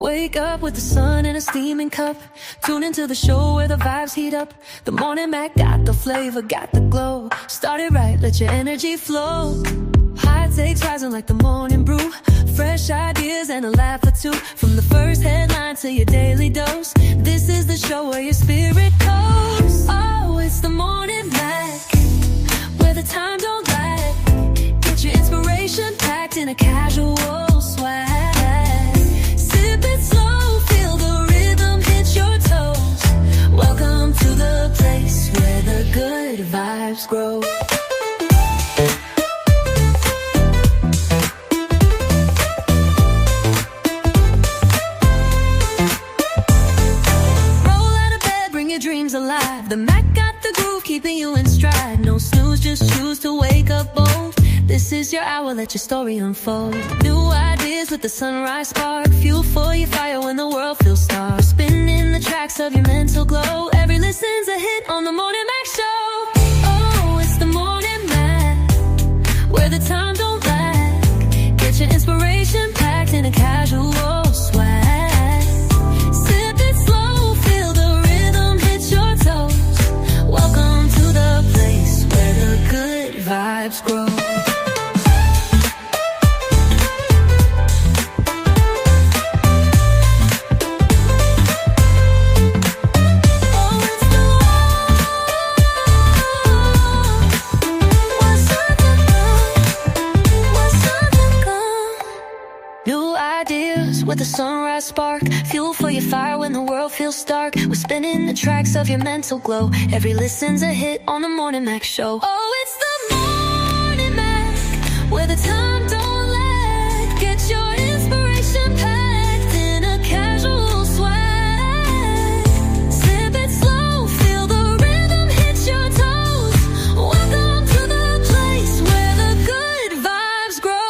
Wake up with the sun in a steaming cup. Tune into the show where the vibes heat up. The Morning Mac got the flavor, got the glow. Start it right, let your energy flow. High takes rising like the morning brew. Fresh ideas and a laugh or two. From the first headline to your daily dose. This is the show where your spirit goes. Oh, it's the Morning Mac, where the time don't lag. Get your inspiration packed in a casual swag. Sip it slow, feel the rhythm hit your toes. Welcome to the place where the good vibes grow. Dreams alive. The Mac got the groove, keeping you in stride. No snooze, just choose to wake up bold. This is your hour, let your story unfold. New ideas with the sunrise spark. Fuel for your fire when the world feels stark. Spinning the tracks of your mental glow. Every listen's a hit on the Morning Mac Show. Oh, it's the Morning Mac, where the time don't lag. Get your inspiration packed in a casual swag. Welcome to the place where the good vibes grow. New ideas with a sunrise spark. Fuel for your fire when the world feels dark. We're spinning the tracks of your mental glow. Every listen's a hit on the Morning Mac Show. Oh, it's the Morning Mac, where the time don't lag. Get your inspiration packed in a casual swag. Sip it slow, feel the rhythm hit your toes. Welcome to the place where the good vibes grow.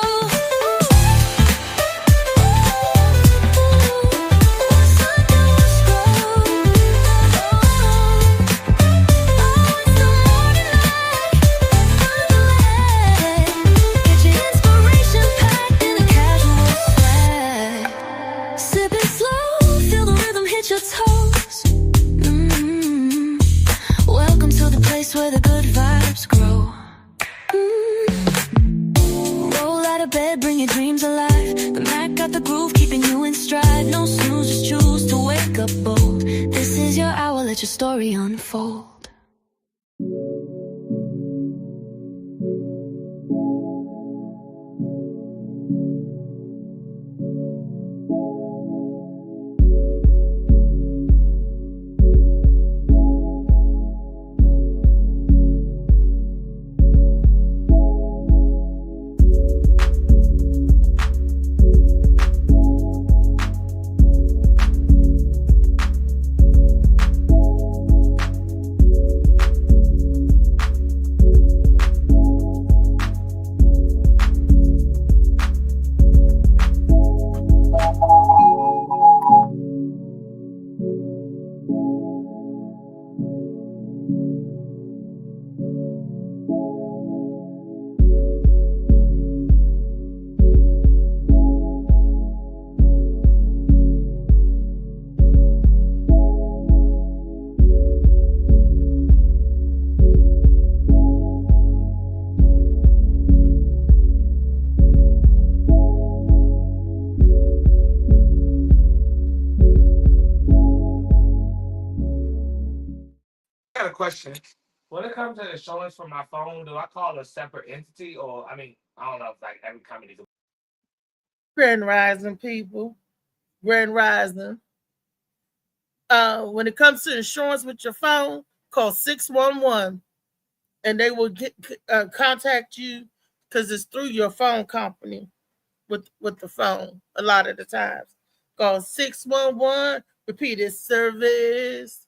Where the good vibes grow. Roll out of bed, bring your dreams alive. The Mac got the groove, keeping you in stride. No snooze, just choose to wake up bold. This is your hour, let your story unfold. I got a question. When it comes to insurance for my phone, do I call a separate entity, or I don't know if like every company. Grand Rising people, Grand Rising. When it comes to insurance with your phone, call 611, and they will contact you because it's through your phone company with the phone. A lot of the times, call 611. Repeat it, service.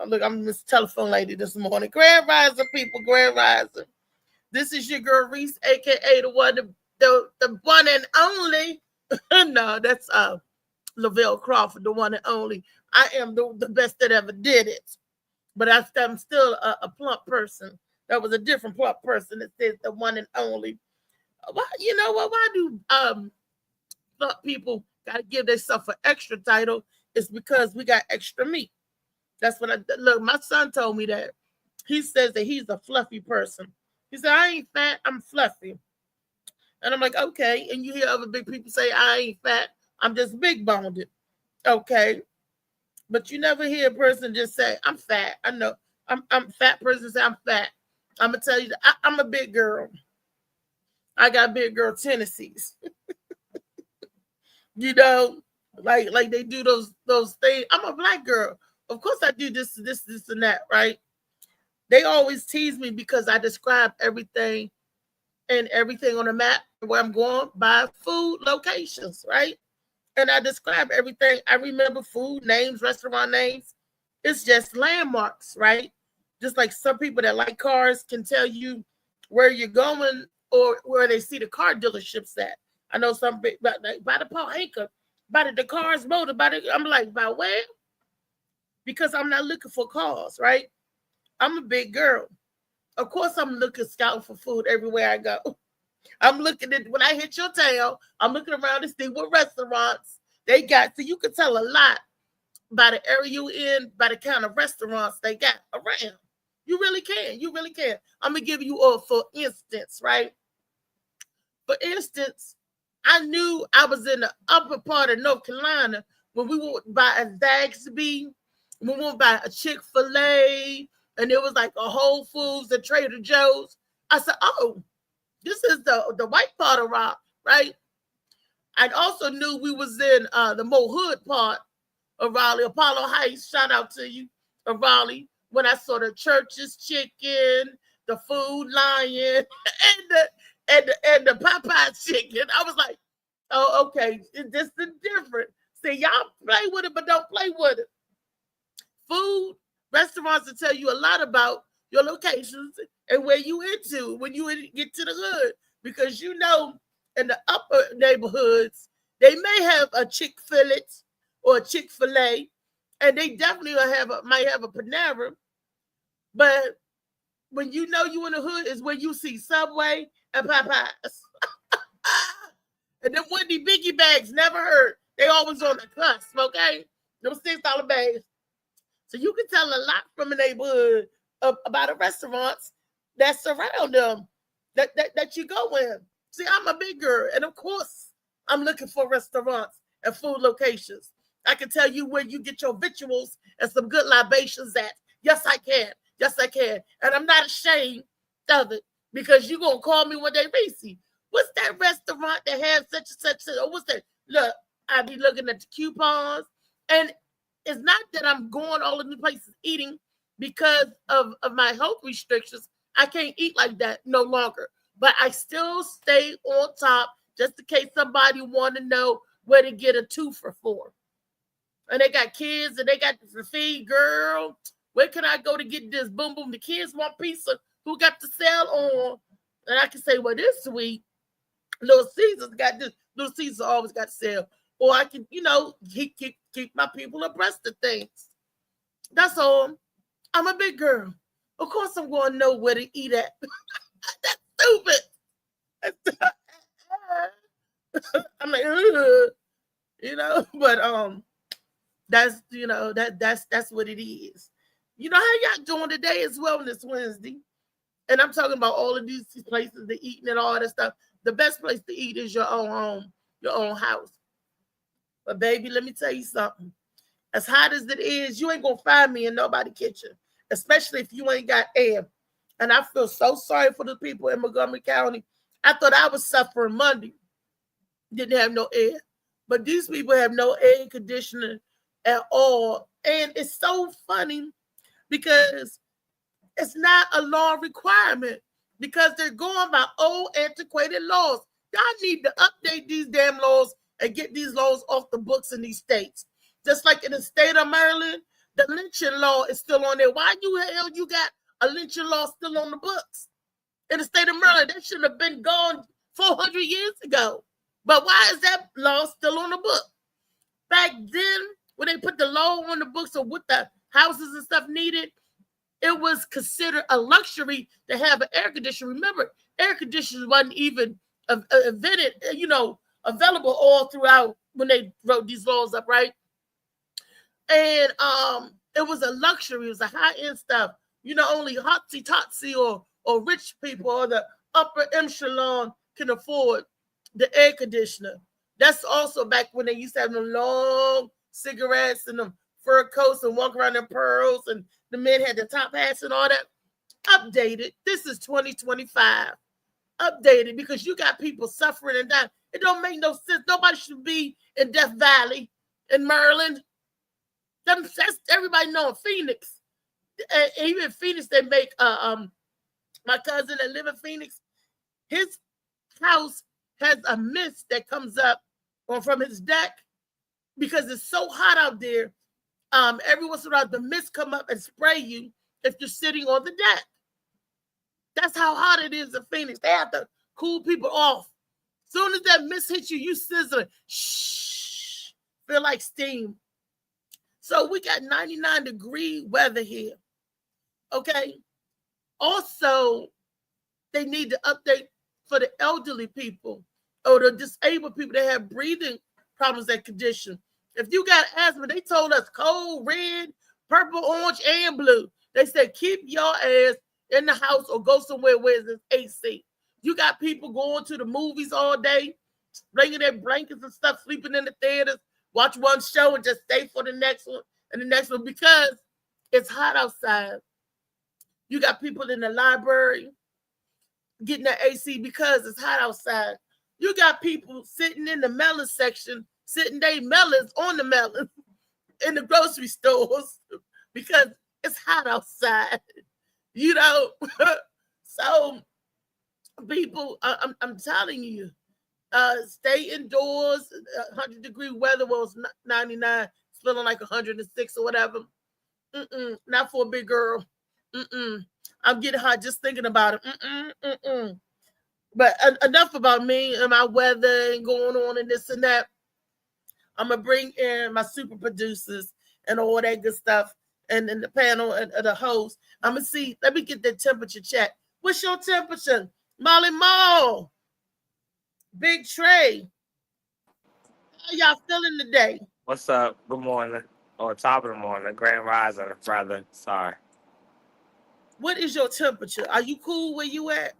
Look, I'm this telephone lady this morning. Grand Rising people, Grand Rising. This is your girl Reese, aka the one and only. No, that's Lavelle Crawford, the one and only. I am the best that ever did it. But I'm still a plump person. That was a different plump person that says the one and only. Why, you know what? Why do plump people got to give themselves an extra title. It's because we got extra meat. That's what I look. My son told me that. He says that he's a fluffy person. He said, I ain't fat, I'm fluffy. And I'm like, okay. And you hear other big people say, I ain't fat, I'm just big boned. Okay. But you never hear a person just say, I'm fat. I know I'm fat person say I'm fat. I'm gonna tell you that I'm a big girl. I got big girl tendencies. You know, like they do those things. I'm a black girl. Of course I do this and that, right? They always tease me because I describe everything and everything on the map where I'm going by food locations, right? And I describe everything. I remember food names, restaurant names. It's just landmarks, right? Just like some people that like cars can tell you where you're going or where they see the car dealerships at. I know some big, like by the Paul Anchor, by the Cars Motor, I'm like, by where? Because I'm not looking for cars, right? I'm a big girl. Of course, I'm looking, scouting for food everywhere I go. I'm looking at, when I hit your town, I'm looking around to see what restaurants they got. So you can tell a lot by the area you in, by the kind of restaurants they got around. You really can. You really can. I'm going to give you all for instance, right? For instance, I knew I was in the upper part of North Carolina when we went by a Zaxby, we went by a Chick-fil-A, and it was like a Whole Foods, a Trader Joe's. I said, oh, this is the white part of Raleigh, right? I also knew we was in the more hood part of Raleigh, Apollo Heights, shout out to you, of Raleigh, when I saw the Church's Chicken, the Food Lion, and the Popeye Chicken. I was like, oh, okay, this is different. See, y'all play with it, but don't play with it. Food, restaurants will tell you a lot about your locations and where you into when you get to the hood. Because you know, in the upper neighborhoods, they may have a Chick-fil-A or a Chick-fil-A, and they definitely might have a Panera. But when you know you in the hood is when you see Subway and Popeyes. And them Wendy Biggie bags never hurt. They always on the cusp, okay? Them $6 bags. So you can tell a lot from a neighborhood about the restaurants that surround them, that you go in. See, I'm a big girl, and of course, I'm looking for restaurants and food locations. I can tell you where you get your victuals and some good libations at. Yes, I can. Yes, I can. And I'm not ashamed of it because you're going to call me one day, Reese. What's that restaurant that has such and such? Or what's that? Look, I be looking at the coupons. And it's not that I'm going all of the places eating because of my health restrictions. I can't eat like that no longer. But I still stay on top just in case somebody want to know where to get a two for $4. And they got kids and they got the feed, girl. Where can I go to get this? Boom, boom. The kids want pizza. Who got the sale on? And I can say, well, this week, Little Caesars got this. Little Caesars always got sale. Or I can, keep my people abreast of things. That's all. I'm a big girl. Of course, I'm going to know where to eat at. That's stupid. I'm like, but that's that's what it is. You know how y'all doing today is Wellness Wednesday, and I'm talking about all of these places to eat and all that stuff. The best place to eat is your own home, your own house. But baby, let me tell you something. As hot as it is, you ain't gonna find me in nobody's kitchen, especially if you ain't got air. And I feel so sorry for the people in Montgomery County. I thought I was suffering Monday. Didn't have no air. But these people have no air conditioning at all. And it's so funny because it's not a law requirement because they're going by old antiquated laws. Y'all need to update these damn laws and get these laws off the books in these states. Just like in the state of Maryland, the lynching law is still on there. Why hell you got a lynching law still on the books? In the state of Maryland, that should have been gone 400 years ago. But why is that law still on the book? Back then, when they put the law on the books of what the houses and stuff needed, it was considered a luxury to have an air conditioner. Remember, air conditioners wasn't even invented, available all throughout when they wrote these laws up, right? And it was a luxury, it was a high-end stuff. Only hotsy-totsy or rich people or the upper echelon can afford the air conditioner. That's also back when they used to have them long cigarettes and them fur coats and walk around in pearls, and the men had the top hats and all that. Updated. This is 2025. Updated, because you got people suffering and dying. It don't make no sense. Nobody should be in Death Valley in Maryland. That's everybody know in Phoenix. And even in Phoenix, they make my cousin that live in Phoenix, his house has a mist that comes up from his deck because it's so hot out there. Every once in a while, the mist come up and spray you if you're sitting on the deck. That's how hot it is in Phoenix. They have to cool people off. Soon as that mist hits you, you sizzling. Shh, feel like steam. So we got 99-degree weather here. Okay. Also, they need to update for the elderly people or the disabled people that have breathing problems and condition. If you got asthma, they told us cold, red, purple, orange, and blue. They said keep your ass in the house or go somewhere where there's AC. You got people going to the movies all day, bringing their blankets and stuff, sleeping in the theaters, watch one show and just stay for the next one and the next one because it's hot outside. You got people in the library getting their AC because it's hot outside. You got people sitting in the melon section, sitting their melons on the melons in the grocery stores because it's hot outside. So people, I'm telling you, stay indoors. 100-degree weather was 99, it's feeling like 106 or whatever. Not for a big girl. I'm getting hot just thinking about it. But enough about me and my weather and going on and this and that. I'm gonna bring in my super producers and all that good stuff, and then the panel and the host. I'm gonna see. Let me get the temperature check. What's your temperature, Molly Mall? Big Trey. How y'all feeling today? What's up? Good morning. Or top of the morning. Grand rising, brother. Sorry. What is your temperature? Are you cool where you at?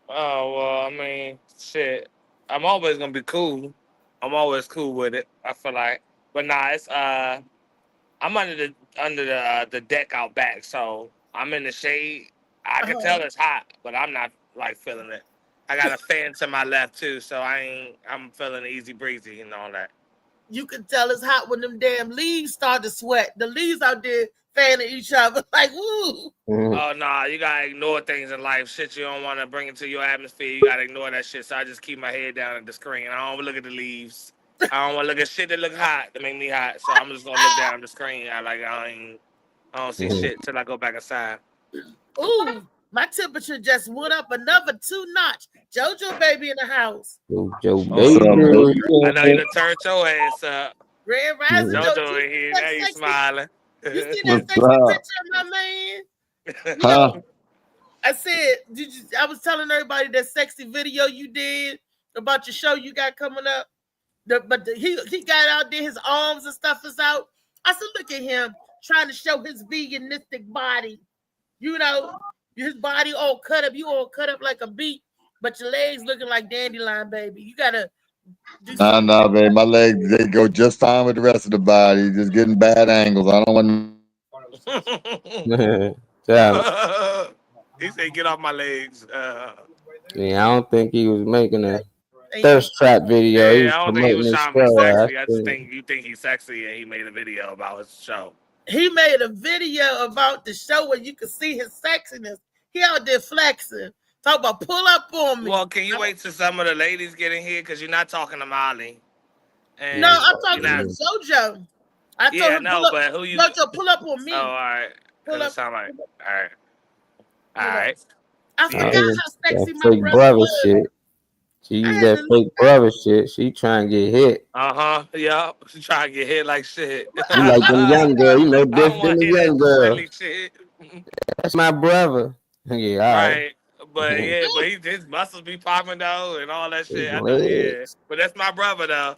Oh, well, I mean, shit. I'm always gonna be cool. I'm always cool with it, I feel like. But nah, it's I'm under the deck out back, so I'm in the shade. I can tell it's hot, but I'm not like feeling it. I got a fan to my left too, so I'm feeling easy breezy and all that. You can tell it's hot when them damn leaves start to sweat. The leaves out there fanning each other like, woo. Oh, nah, you gotta ignore things in life. Shit you don't want to bring into your atmosphere. You gotta ignore that shit. So I just keep my head down at the screen. I don't look at the leaves. I don't want to look at shit that look hot that make me hot. So I'm just gonna look down at the screen. I don't see shit till I go back inside. Ooh, my temperature just went up another 2 notch. JoJo baby in the house. JoJo baby. I know you done turned your ass up. Red Rising. JoJo in here. Now you smiling. You see that sexy picture of my man? Huh? I said, I was telling everybody that sexy video you did about your show you got coming up. He got out there, his arms and stuff is out. I said, look at him trying to show his veganistic body. His body all cut up. You all cut up like a beet, but your legs looking like dandelion, baby. You gotta do something. Nah, baby. My legs, they go just fine with the rest of the body. Just getting bad angles. I don't want He said, get off my legs. Yeah, I don't think he was making a thirst trap video. Yeah, I don't think he was trying to be sexy. I just think you think he's sexy and he made a video about his show. He made a video about the show where you could see his sexiness. He out there flexing. Talk about pull up on me. Well, can you wait till some of the ladies get in here? Because you're not talking to Molly. No, I'm talking to JoJo. I told him, but who you... JoJo, pull up on me. Oh, all right. Pull up. Sound like... All right. All right. I forgot how sexy my fake brother was. Shit. She used that fake brother shit. She trying to get hit. Yeah. She trying to get hit like shit. You like them young girl. Different than the young girl. That's my brother. Yeah, all right. But his muscles be popping though and all that shit. Yeah. But that's my brother though.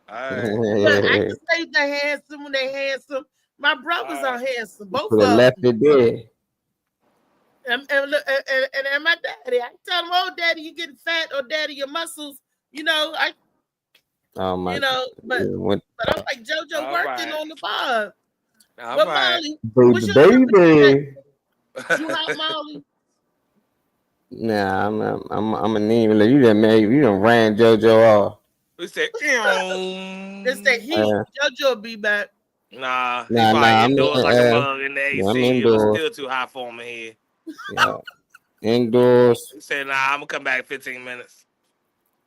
All But I right. can say they're handsome when they're handsome. My brothers are handsome, both Could of have them. left it there. And my daddy, I tell him, "Oh, daddy, you getting fat?" Or "Daddy, your muscles." You know, Oh my! you know, but I'm like JoJo All working right. on the bar. All But right. Molly, what's your temperature? baby. You hot, Molly? Nah, I'm a name. You done made, you done ran JoJo off. We said, It's that heat. JoJo will be back. nah, he Nah, probably I'm indoors like a bug in the AC. I'm It was indoors. still too hot for him here. Yeah. Indoors. He said, "Nah, I'm gonna come back in 15 minutes.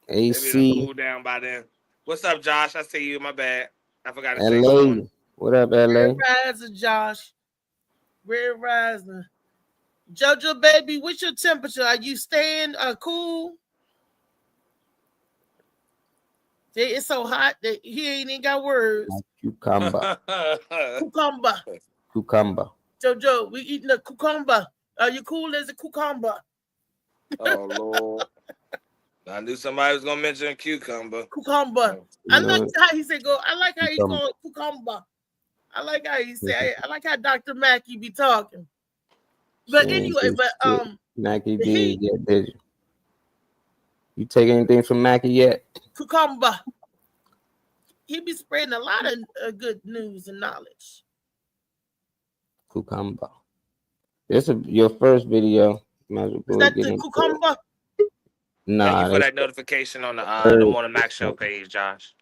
AC. Maybe it'll cool down by then." What's up, Josh? I see you. My bad. I forgot to say LA. good morning. What up, LA? Red Rising, Josh. Red Rising. JoJo, baby, what's your temperature? Are you staying cool? It's so hot that he ain't even got words. Cucumber. Cucumber. JoJo, we eating a cucumber. Are you cool as a cucumber? Oh, Lord. I knew somebody was going to mention cucumber. Cucumber. I like how he said go. I like how he called it cucumber. I like how he said. I like how Dr. Mackey be talking. But anyway, Mackey did get busy. You take anything from Mackey yet? Cucumber. He be spreading a lot of good news and knowledge. Cucumber. This is your first video. Is that the cucumber? Nah. Thank you for that notification on the Morning Mac Show page, Josh.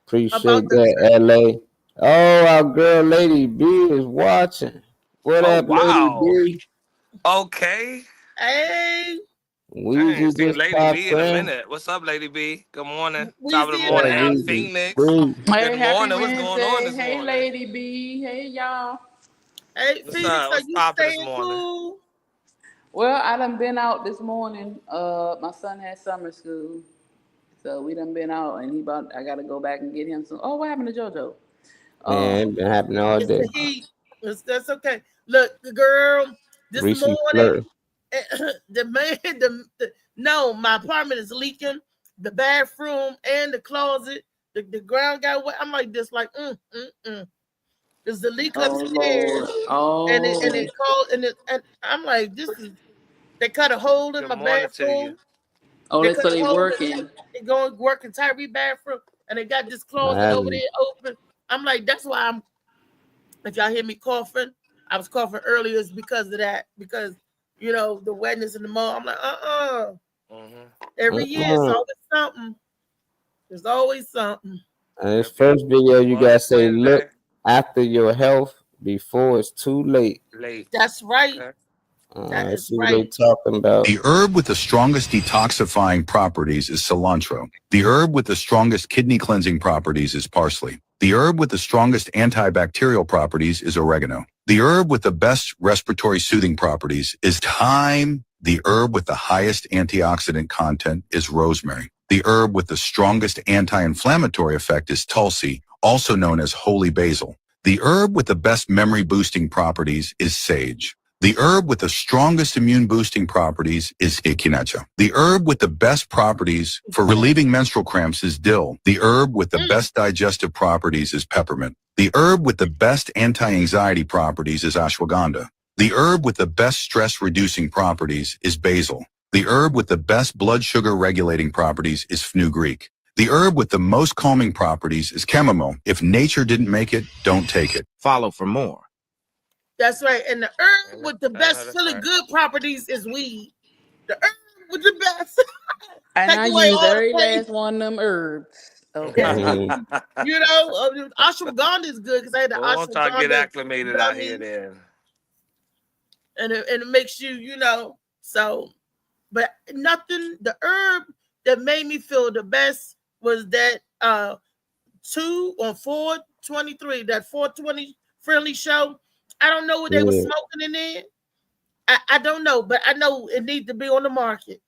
Appreciate that, LA. Oh, our girl Lady B is watching. What up, Lady B? Okay. Hey. We ain't seen just Lady B in a minute. What's up, Lady B? Good morning. Top of the morning out in Phoenix. Hey, good morning. What's going on this hey, morning? Lady B. Hey, y'all. Hey, Phoenix, are you staying cool? Well, I done been out this morning. My son had summer school, so we done been out, and I got to go back and get him some. Oh, what happened to JoJo? It been happening all day. It's the heat. That's okay. Look, the girl this morning. No, my apartment is leaking. The bathroom and the closet, the ground got wet. I'm like this, like There's the leak upstairs. And it cold and I'm like, this is. They cut a hole in my bathroom. Oh, that's so they working. They going working Tyree bathroom, and they got this closet over there open. I'm like, that's why I'm. If y'all hear me coughing, I was coughing earlier. It's because of that. Because the wetness in the mall. I'm like, Every year, it's always something. There's always something. And this first video, you gotta say, look after your health before it's too late. That's right. That is right. What they talking about. The herb with the strongest detoxifying properties is cilantro. The herb with the strongest kidney cleansing properties is parsley. The herb with the strongest antibacterial properties is oregano. The herb with the best respiratory soothing properties is thyme. The herb with the highest antioxidant content is rosemary. The herb with the strongest anti-inflammatory effect is tulsi, also known as holy basil. The herb with the best memory boosting properties is sage. The herb with the strongest immune boosting properties is echinacea. The herb with the best properties for relieving menstrual cramps is dill. The herb with the best digestive properties is peppermint. The herb with the best anti-anxiety properties is ashwagandha. The herb with the best stress-reducing properties is basil. The herb with the best blood sugar regulating properties is fenugreek. The herb with the most calming properties is chamomile. If nature didn't make it, don't take it. Follow for more. That's right. And the herb with the best feeling good proproperties is weed. The herb with the best. And I use every last one of them herbs. Okay. Ashwagandha is good because I had the ashwagandha. Once I get acclimated out here then. And it makes you, so, but nothing, the herb that made me feel the best was that 2 on 423, that 420 friendly show. I don't know what they were smoking in there. I don't know, but I know it needs to be on the market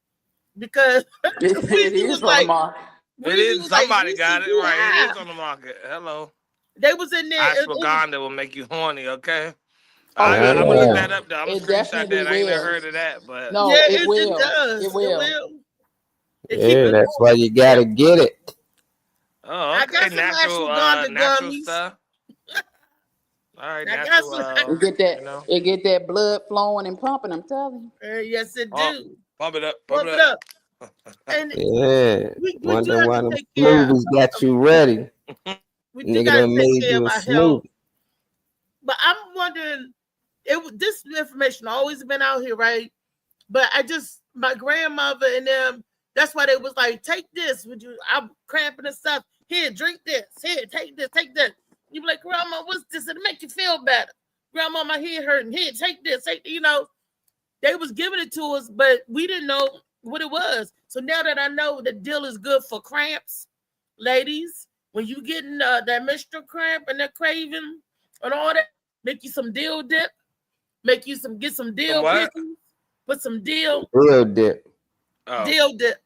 because it is on the market. It is. Somebody got it right. It is on the market. Hello. They was in there. Ashwagandha will make you horny. Okay. I'm gonna look that up though. I'm gonna screenshot that. I ain't never heard of that, but no, it will. It does. It will. Yeah, that's why you gotta get it. Oh, I okay. got some ashwagandha Natural gummies. stuff. All right, I got natural. some. It get that You know. it get that blood flowing and pumping. I'm telling Yes, it Oh, do. pump it up, pump Pump it it up. up. And Yeah. we do Wonder have why to them take care. smoothies got you ready. We do Nigga got to done take made care of you a our health. smoothie. But I'm wondering, this information always been out here, right? But my grandmother and them, that's why they was like, take this. I'm cramping and stuff. Here, drink this. Here, take this, take this. You be like, Grandma, what's this? It'll make you feel better. Grandma, my head hurting. Here, take this. They was giving it to us, but we didn't know what it was. So now that I know the deal is good for cramps, ladies, when you getting that menstrual cramp and that craving and all that, make you some dill dip. Get some Some dill what? pickles. Put some dill Real dip. Oh, dip.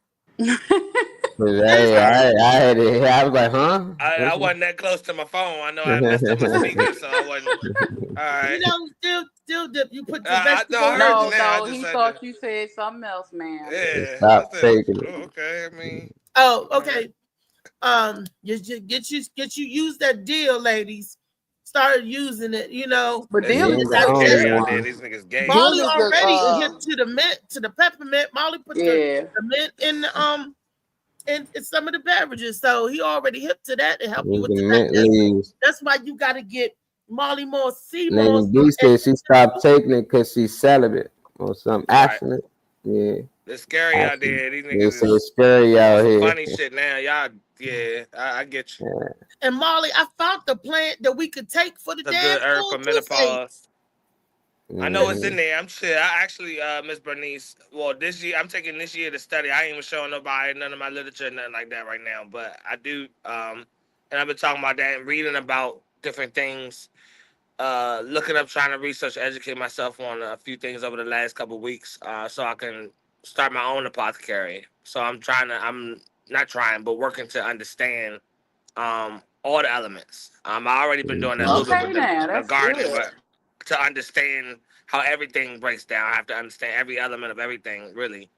I had it. I was like, huh? I wasn't that close to my phone. I know I messed up my speaker, so I wasn't. All right. Dill dip. You put your I vegetable heard you No, oils. now. I no, just he had thought to. you said something else, man. Yeah. Stop I said, taking it. okay. I mean. Oh, okay. You just get you use that dill, ladies. Start using it. But It's, dill You is ain't it's the so not only scary just out there. one. These niggas gay. dill Molly is already a hit to the mint, to the peppermint. Molly put yeah. the mint in some of the beverages, so he already hip to that and help you Use with the the mint digestion. leaves. That's why you got to get Molly Moore, Seymour. Lady D said she stopped taking it because she's celibate or some Right. accident. Yeah. It's scary out Accident. there. These They niggas say is it's scary on out some here. funny shit now. Y'all, yeah, I get you. And Molly, I found the plant that we could take for the The damn good herb for toothache. menopause. I know it's in Mhm. there. I'm sure. I actually, Miss Bernice. Well, this year I'm taking this year to study. I ain't even showing nobody none of my literature, nothing like that right now. But I do, and I've been talking about that and reading about different things, looking up, trying to research, educate myself on a few things over the last couple of weeks, so I can start my own apothecary. So I'm not trying, but working to understand all the elements. I already been doing that a little bit Okay, with now the that's gardening, good. but to understand how everything breaks down, I have to understand every element of everything really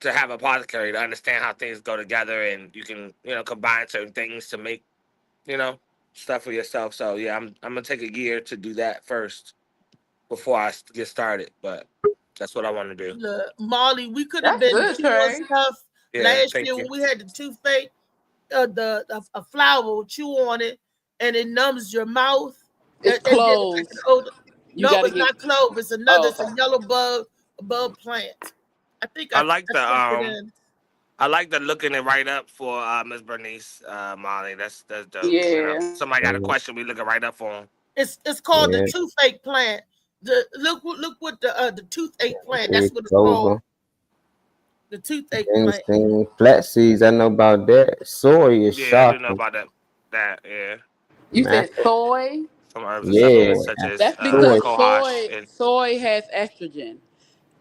to have a apothecary, to understand how things go together, and you can combine certain things to make you know stuff for yourself. So yeah, I'm gonna take a year to do that first before I get started. But that's what I want to do. Look, Molly, we could have That's been good, chewing Trey. stuff Yeah, last thank year you. when we had the toothache. A flower will chew on it and it numbs your mouth. It's And then it takes closed. an odor. You No, gotta it's get not clove. It's another. oh It's a okay. yellow bug plant. I think I I like the sent it in. I like the looking it right up for Miss Bernice, Molly. That's dope. Yeah. Somebody got a question, we looking right up for them. It's called the Yeah. toothache plant. Look what the toothache plant. That's It's what it's called. clover. The toothache plant. Ginseng, flat seeds. I know about that. Soy is Yeah, I do know shocking. about that. Yeah, You said Massive. soy? some herbs and Yeah. supplements such as That's Soy. because cohosh and soy has estrogen.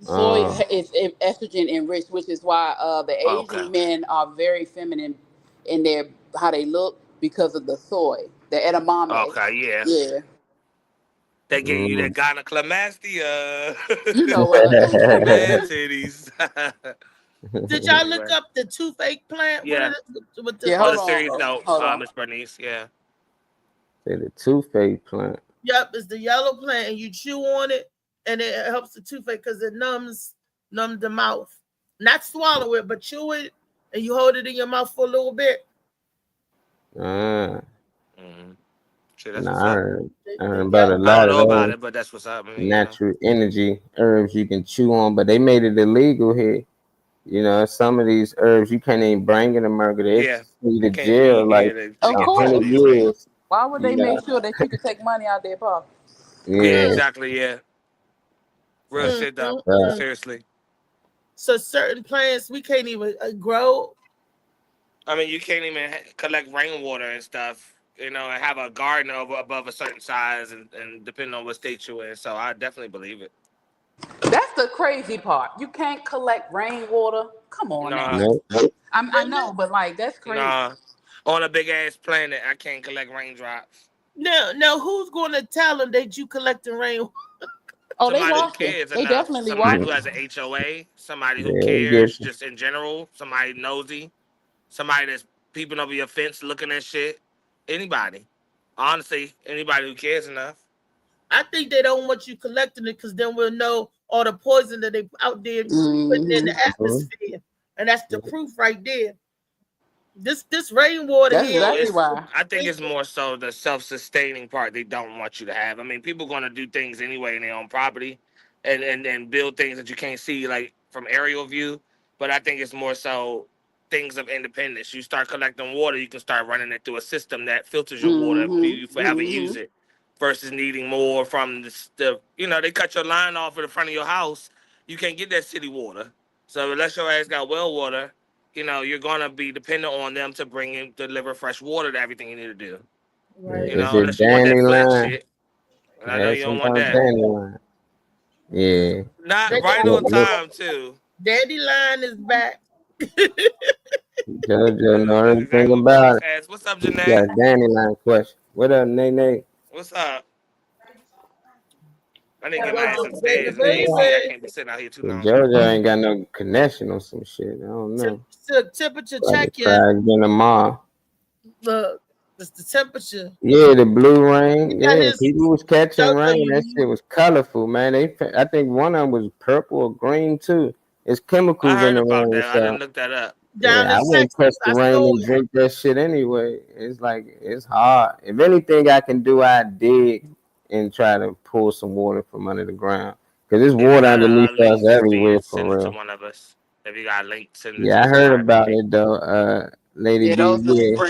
Soy Uh, is estrogen enriched, which is why the okay. Asian men are very feminine in their how they look because of the soy, the edamame. Okay, yeah. Yeah, They get you that mm. gyneclomastia. you know what I mean. Man titties. Did y'all look Anyway. up the toothache plant? What Yeah. is it? With the Yeah, On hold a serious on, note, hold on. Miss Bernice, yeah. Say the toothache plant. Yep, it's the yellow plant, and you chew on it, and it helps the toothache because it numbs the mouth. Not swallow it, but chew it, and you hold it in your mouth for a little bit. Ah, Mm-hmm. Shit, that's what's nah, up. I heard The about a yellow. I don't lot of know about those it, but that's what's up. I mean, natural energy herbs you can chew on, but they made it illegal here. Some of these herbs you can't even bring in America. They yeah. see You the can't be jail like Of they get hundred trouble course. easily. years. Why would they Yeah, make sure that you could take money out their pocket? Yeah, yeah. exactly. Yeah, real Mm, shit though. mm, Uh, mm. Seriously. So certain plants we can't even grow. I mean, you can't even collect rainwater and stuff, and have a garden above a certain size, and depending on what state you're in. So I definitely believe it. That's the crazy part. You can't collect rainwater. Come on now. Nah, no, I know, but like that's crazy. nah. On a big ass planet, I can't collect raindrops. Now, who's going to tell them that you collecting rain? Oh, they Somebody who watching. cares They enough. definitely Somebody who watching. has an HOA. Somebody who yeah, cares just in general. Somebody nosy. Somebody that's peeping over your fence, looking at shit. Anybody, honestly, anybody who cares enough. I think they don't want you collecting it because then we'll know all the poison that they out there putting in the atmosphere, and that's the proof right there. This rainwater That's here. exactly why. I think it's more so the self-sustaining part they don't want you to have. I mean, people going to do things anyway in their own property, and build things that you can't see like from aerial view. But I think it's more so things of independence. You start collecting water, you can start running it through a system that filters your water if you forever use it, versus needing more from the they cut your line off in the front of your house. You can't get that city water. So unless your ass got well water, you're gonna be dependent on them to deliver fresh water to everything you need to do. Right. Unless you want that flat shit. And I know you don't want that. Dandelion. Yeah. Not right on time too. Dandelion is back. JoJo know everything about it. What's up, Janae? Yeah, Dandelion question. What up, Nene? What's up? I didn't get my ass upstairs. I can't be sitting out here too long. JoJo ain't got no connection or some shit. I don't know. Temperature Like check again tomorrow. Look, it's the temperature. Yeah, the blue rain. Yeah, people was catching rain. That shit was colorful, man. I think one of them was purple or green too. It's chemicals in the rain. That. I didn't look that up. Yeah, I wouldn't touch the rain and drink that shit anyway. It's like it's hard. If anything I can do, I dig and try to pull some water from under the ground because there's water underneath us everywhere for real. To one of us, if you got links, I heard about it though. Lady D,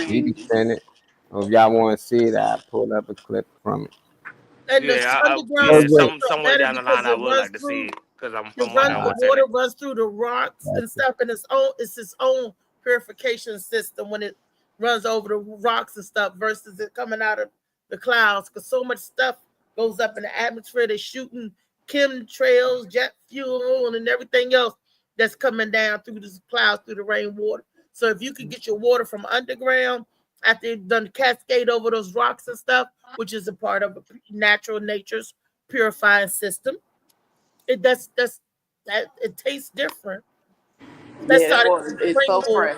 you can send it. Or if y'all want to see it, I pulled up a clip from it. And somewhere down the line, I would like to see it because I'm from the water runs through the rocks and stuff, and it's its own purification system when it runs over the rocks and stuff versus it coming out of the clouds because so much stuff goes up in the atmosphere. They're shooting chemtrails, jet fuel, and everything else that's coming down through the clouds, through the rainwater. So if you can get your water from underground after they've done cascade over those rocks and stuff, which is a part of natural nature's purifying system, it tastes different. It's so fresh.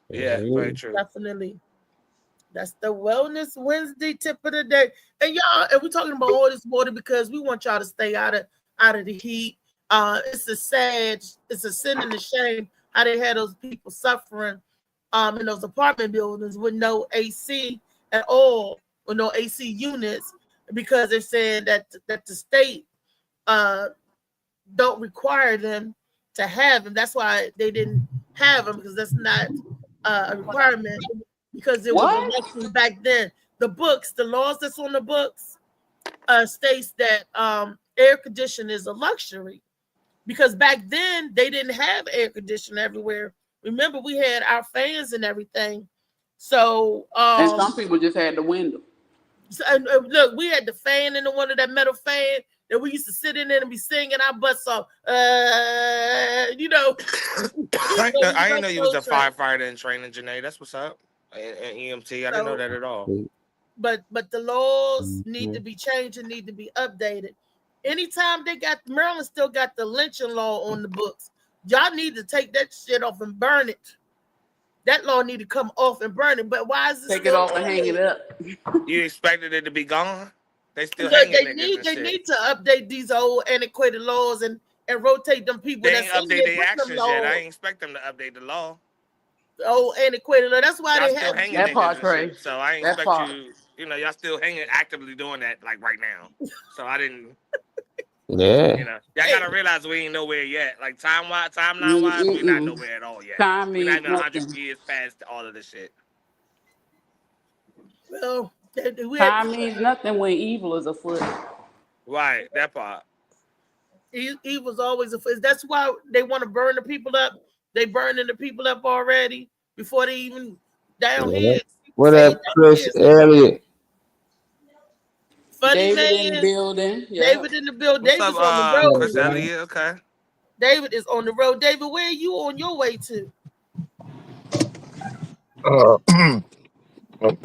Yeah, very true. Definitely. That's the Wellness Wednesday tip of the day. And y'all, and we're talking about all this water because we want y'all to stay out of the heat. It's a sin and a shame how they had those people suffering in those apartment buildings with no AC at all, with no AC units, because they're saying that the state don't require them to have them. That's why they didn't have them, because that's not a requirement, because it was elections back then. The laws that's on the books states that air conditioning is a luxury, because back then they didn't have air conditioning everywhere. Remember, we had our fans and everything. So and some people just had the window. So, look, we had the fan in the one of that metal fan that we used to sit in there and be singing our butts off. I didn't know you was a firefighter in training, Janae. That's what's up. And EMT, I didn't know that at all. But the laws need to be changed and need to be updated. Anytime Maryland still got the lynching law on the books, y'all need to take that shit off and burn it. That law need to come off and burn it. But why is this? Take it off and hang it up. You expected it to be gone? They still they need to update these old antiquated laws and rotate them people. They ain't update their actions yet. I ain't expect them to update the law. Oh, antiquated law. That's why they have that part, Trey. So I ain't expect you. Y'all still hanging, actively doing that like right now. So I didn't. Yeah. Y'all gotta realize we ain't nowhere yet. Like timeline wise, we're not nowhere at all yet. We're not even 100 years past all of this shit. Well, time means nothing when evil is afoot. Right, that part. Evil's always afoot. That's why they want to burn the people up. They burning the people up already before they even down here. What up, Chris Elliott? Funny David man. in the building. Yeah. David in the building. David's on the road. Chris Elliott, okay. David is on the road. David, where are you on your way to?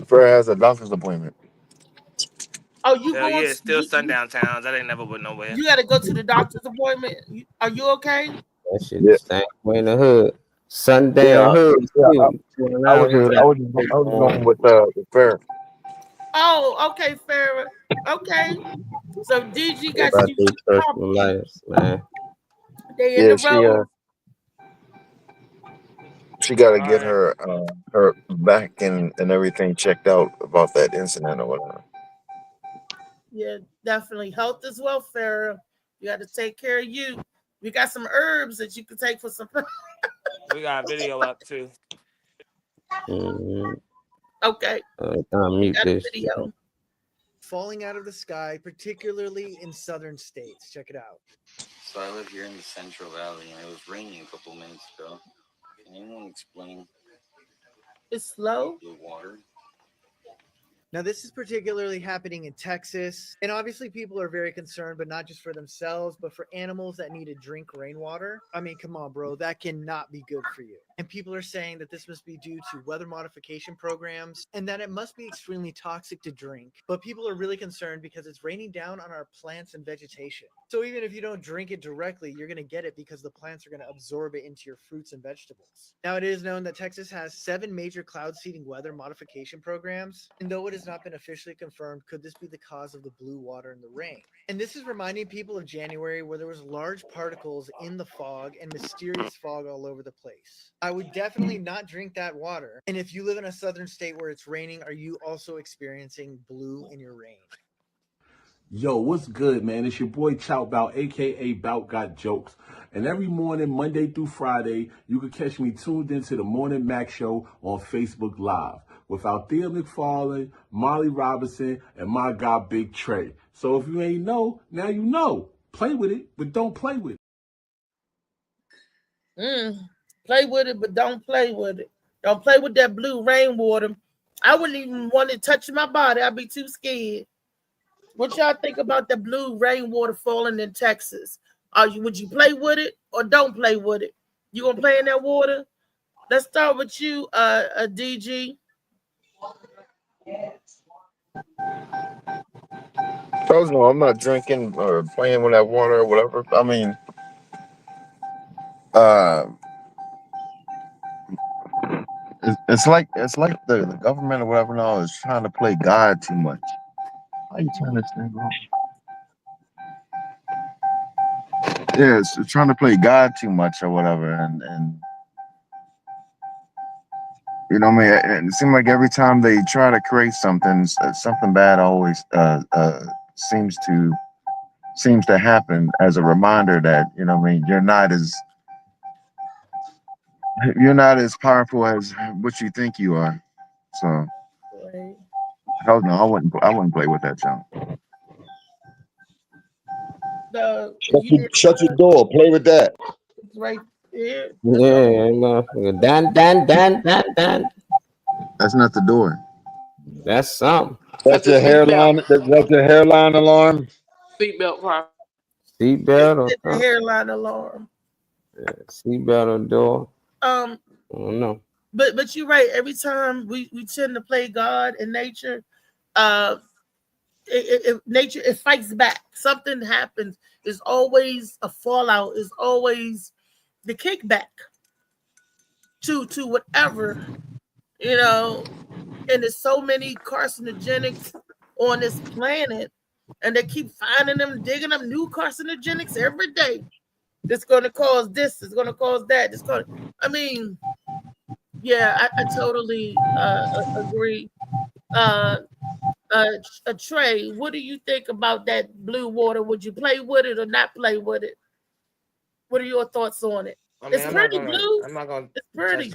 Prayer has a doctor's appointment. Oh, you going? Yeah, still sundown towns. I ain't never went nowhere. You got to go to the doctor's appointment. Are you okay? That shit is way in the hood. Sundown Hood too. I was just going with fair. Oh, okay, Farrah. Okay. So DG got About you their some personal property. lives, man. They in the road. She got to All get right. her back and everything checked out about that incident or whatever. Yeah, definitely. Health is welfare. You got to take care of you. We got some herbs that you can take for some. We got a video up too. Mm-hmm. Okay. Mute Got a this. video. Falling out of the sky, particularly in southern states. Check it out. So I live here in the Central Valley, and it was raining a couple minutes ago. Can anyone explain It's slow. blue water? Now, this is particularly happening in Texas. And obviously, people are very concerned, but not just for themselves, but for animals that need to drink rainwater. I mean, come on, bro. That cannot be good for you. And people are saying that this must be due to weather modification programs and that it must be extremely toxic to drink. But people are really concerned because it's raining down on our plants and vegetation. So even if you don't drink it directly, you're going to get it because the plants are going to absorb it into your fruits and vegetables. Now, it is known that Texas has 7 major cloud seeding weather modification programs. And though it has not been officially confirmed, could this be the cause of the blue water in the rain? And this is reminding people of January, where there was large particles in the fog and mysterious fog all over the place. I would definitely not drink that water. And if you live in a southern state where it's raining, are you also experiencing blue in your rain? Yo, what's good, man? It's your boy Chow Bout, aka Bout Got Jokes. And every morning, Monday through Friday, you can catch me tuned into the Morning Mac Show on Facebook Live with Althea McFarlane, Molly Robinson, and my guy Big Trey. So if you ain't know, now you know. Play with it, but don't play with it. Play with it, but don't play with it. Don't play with that blue rainwater. I wouldn't even want it touching my body. I'd be too scared. What y'all think about the blue rainwater falling in Texas? Would you play with it or don't play with it? You gonna play in that water? Let's start with you, DG. No, I'm not drinking or playing with that water or whatever. I mean, it's like the government or whatever now is trying to play God too much. How you turn this thing on? Yeah, it's trying to play God too much or whatever, and you know what I mean. It seems like every time they try to create something, something bad always seems to happen as a reminder that, you know what I mean, you're not as powerful as what you think you are. So hell no, I wouldn't play with that junk. Shut your door. Play with that. It's right there. Yeah, motherfucker. Dan. That's not the door. That's something. That's your hairline. That's your hairline alarm. Seatbelt problem. Seatbelt or It's the something. hairline alarm. Yeah, seatbelt or door. I don't know. But you're right. Every time we tend to play God in nature, nature, it fights back. Something happens. There's always a fallout. Is always the kickback to whatever, you know. And there's so many carcinogenics on this planet, and they keep finding them, digging up new carcinogenics every day. It's going to cause this. It's going to cause that. I mean, yeah, I totally agree. Trey, what do you think about that blue water? Would you play with it or not play with it? What are your thoughts on it? It's pretty blue. I'm not gonna. It's pretty.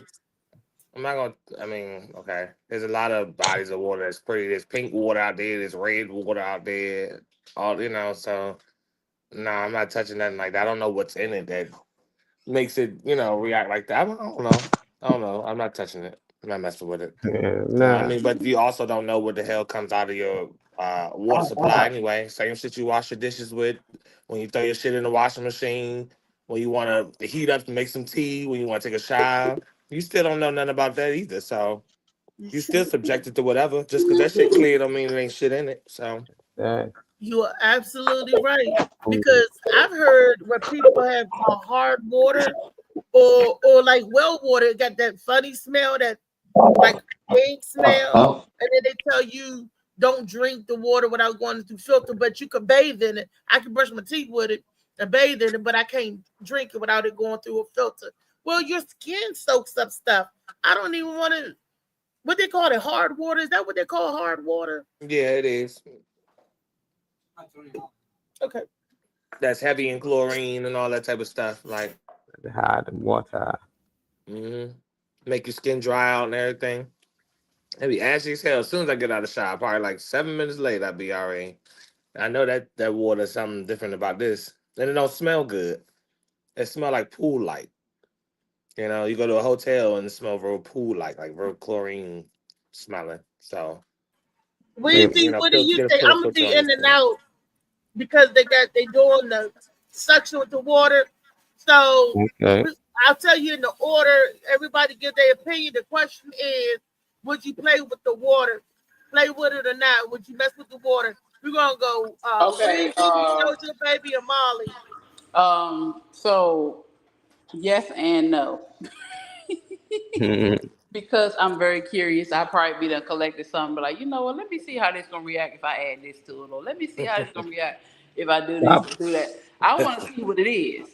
I'm not gonna. I mean, okay. There's a lot of bodies of water that's pretty. There's pink water out there. There's red water out there. All you know. So, no, I'm not touching nothing like that. I don't know what's in it that makes it, react like that. I don't know. I'm not touching it. I'm not messing with it. Nah. I mean, but you also don't know what the hell comes out of your water supply anyway. Same shit you wash your dishes with, when you throw your shit in the washing machine, when you want to heat up to make some tea, when you want to take a shower. You still don't know nothing about that either. So you still subjected to whatever. Just because that shit clear don't mean there ain't shit in it. So you are absolutely right. Because I've heard where people have hard water or like well water, it got that funny smell, that like pink smell, and then they tell you don't drink the water without going through filter, but you can bathe in it. I can brush my teeth with it and bathe in it, but I can't drink it without it going through a filter. Well, your skin soaks up stuff. I don't even want to. What they call it, hard water? Is that what they call hard water? Yeah, it is. Okay. That's heavy in chlorine and all that type of stuff. Like The hard water. make your skin dry out and everything. It'd be ashy as hell. As soon as I get out of the shower, probably like 7 minutes later, I'll be all right. I know that water's something different about this. And it don't smell good. It smell like pool light. You know, you go to a hotel and it smell real pool like real chlorine smelling. So What do you think? What do you think? I'm gonna be in and out because they doing the suction with the water. So I'll tell you in the order. Everybody give their opinion. The question is, would you play with the water? Play with it or not? Would you mess with the water? We're gonna go. Okay. Jojo, baby, and Molly. So yes and no. Because I'm very curious. I probably be done collected something, but like, you know what? Let me see how this gonna react if I add this to it, or let me see how this gonna react if I do this or do that. I want to see what it is.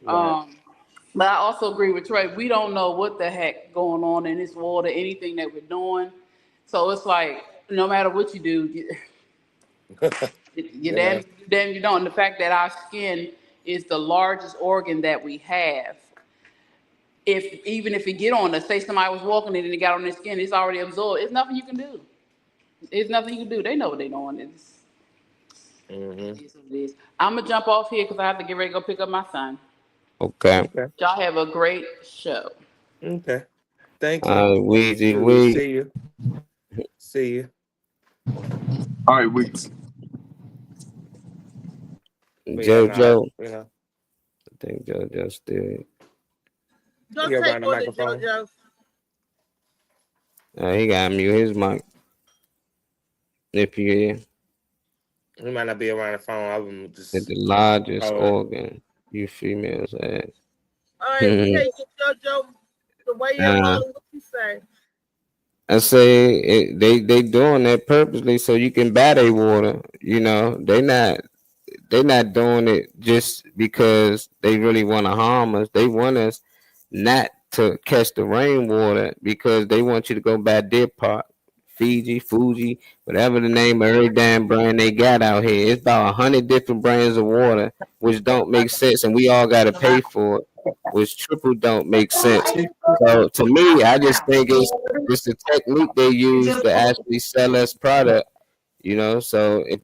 But I also agree with Trey. We don't know what the heck going on in this water, anything that we're doing. So it's like, no matter what you do, you damn you don't. And the fact that our skin is the largest organ that we have. Even if it get on us, say somebody was walking in and it got on their skin, it's already absorbed. It's nothing you can do. It's nothing you can do. They know what they're doing. It's what it is. I'm gonna jump off here because I have to get ready to go pick up my son. Okay. Y'all have a great show. Okay. Thank you. Weezy. See you. See you. All right, Weeks. JoJo. I think JoJo still. Don't take on it, JoJo. He got mute his mic. If you hear. We might not be around the phone. I'm just the largest organ you females have. All right, JoJo. The way you're calling, what you say? I say they doing that purposely so you can buy their water. You know, they not doing it just because they really want to harm us. They want us not to catch the rainwater because they want you to go buy Deer Park, Fiji, Fuji, whatever the name of every damn brand they got out here. It's about 100 different brands of water, which don't make sense, and we all got to pay for it, which triple don't make sense. So to me, I just think it's the technique they use to actually sell us product, you know. So if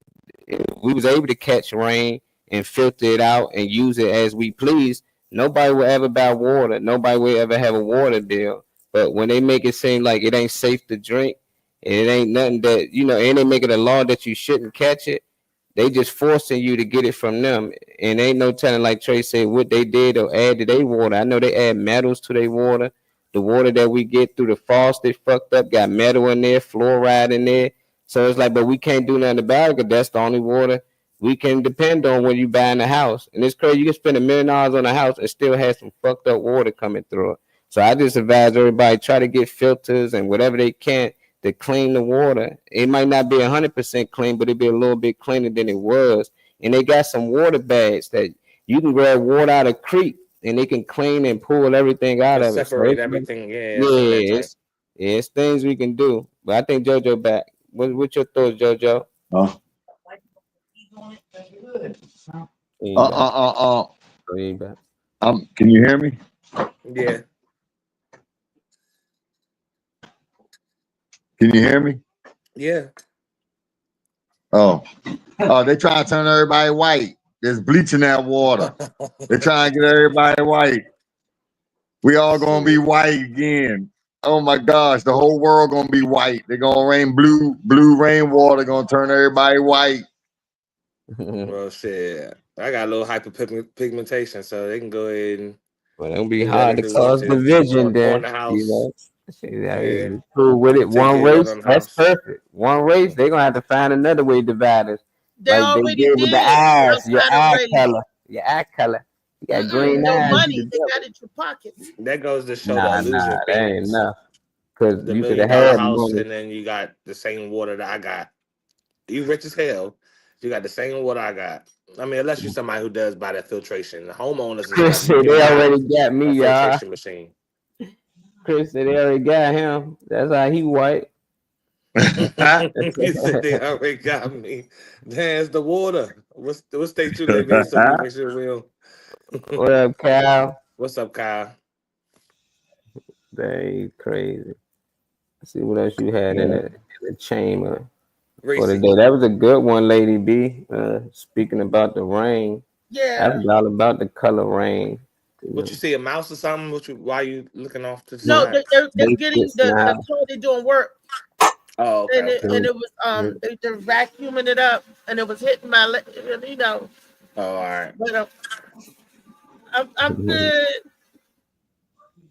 we was able to catch rain and filter it out and use it as we please, nobody will ever buy water. Nobody will ever have a water bill. But when they make it seem like it ain't safe to drink, and it ain't nothing that, you know, and they make it a law that you shouldn't catch it, they just forcing you to get it from them. And ain't no telling, like Trey said, what they did or add to their water. I know they add metals to their water. The water that we get through the faucet fucked up, got metal in there, fluoride in there. So it's like, but we can't do nothing about it because that's the only water we can depend on when you buy in a house. And it's crazy. You can spend $1 million on a house and still have some fucked up water coming through it. So I just advise everybody, try to get filters and whatever they can to clean the water. It might not be 100% clean, but it'll be a little bit cleaner than it was. And they got some water bags that you can grab water out of creek and they can clean and pull everything out of it. Separate everything. It's things we can do. But I think JoJo back. What's your thoughts, JoJo? Can you hear me? Yeah. Can you hear me? Yeah. Oh, they trying to turn everybody white. There's bleach in that water. They're trying to get everybody white. We all gonna be white again. Oh my gosh, the whole world gonna be white. They're gonna rain blue rainwater, gonna turn everybody white. Well, shit. I got a little hyperpigmentation, so they can go ahead and. Well, it'll be hard to cause division then. You know? Yeah. Cool with it. One race, that's perfect. One race, they're gonna have to find another way to divide us. They like already they did with the eyes, your eye color. You got green No eyes. money. You They the got it in your pockets. That goes to show devil. the Nah, illusion that ain't things. enough. Cause The you could $1 million have had house, money. and then you got the same water that I got. You rich as hell. You got the same water I got. I mean, unless you're somebody who does buy that filtration. The homeowners is Chris like, you said can they buy already got a me, y'all. filtration machine. Chris said they already got him. That's how he white. You said they already got me. There's the water. What state you live in? So we make sure we'll. What up, Kyle? What's up, Kyle? They crazy. Let's see what else you had in the chamber for the Reese. day. That was a good one, Lady B. Speaking about the rain. Yeah. That's all about the color rain. What you see, a mouse or something? Why you looking off to the No, side? they're getting the Tony doing work. Oh, okay. And it was they're vacuuming it up, and it was hitting my you know. Oh, all right. But I'm good.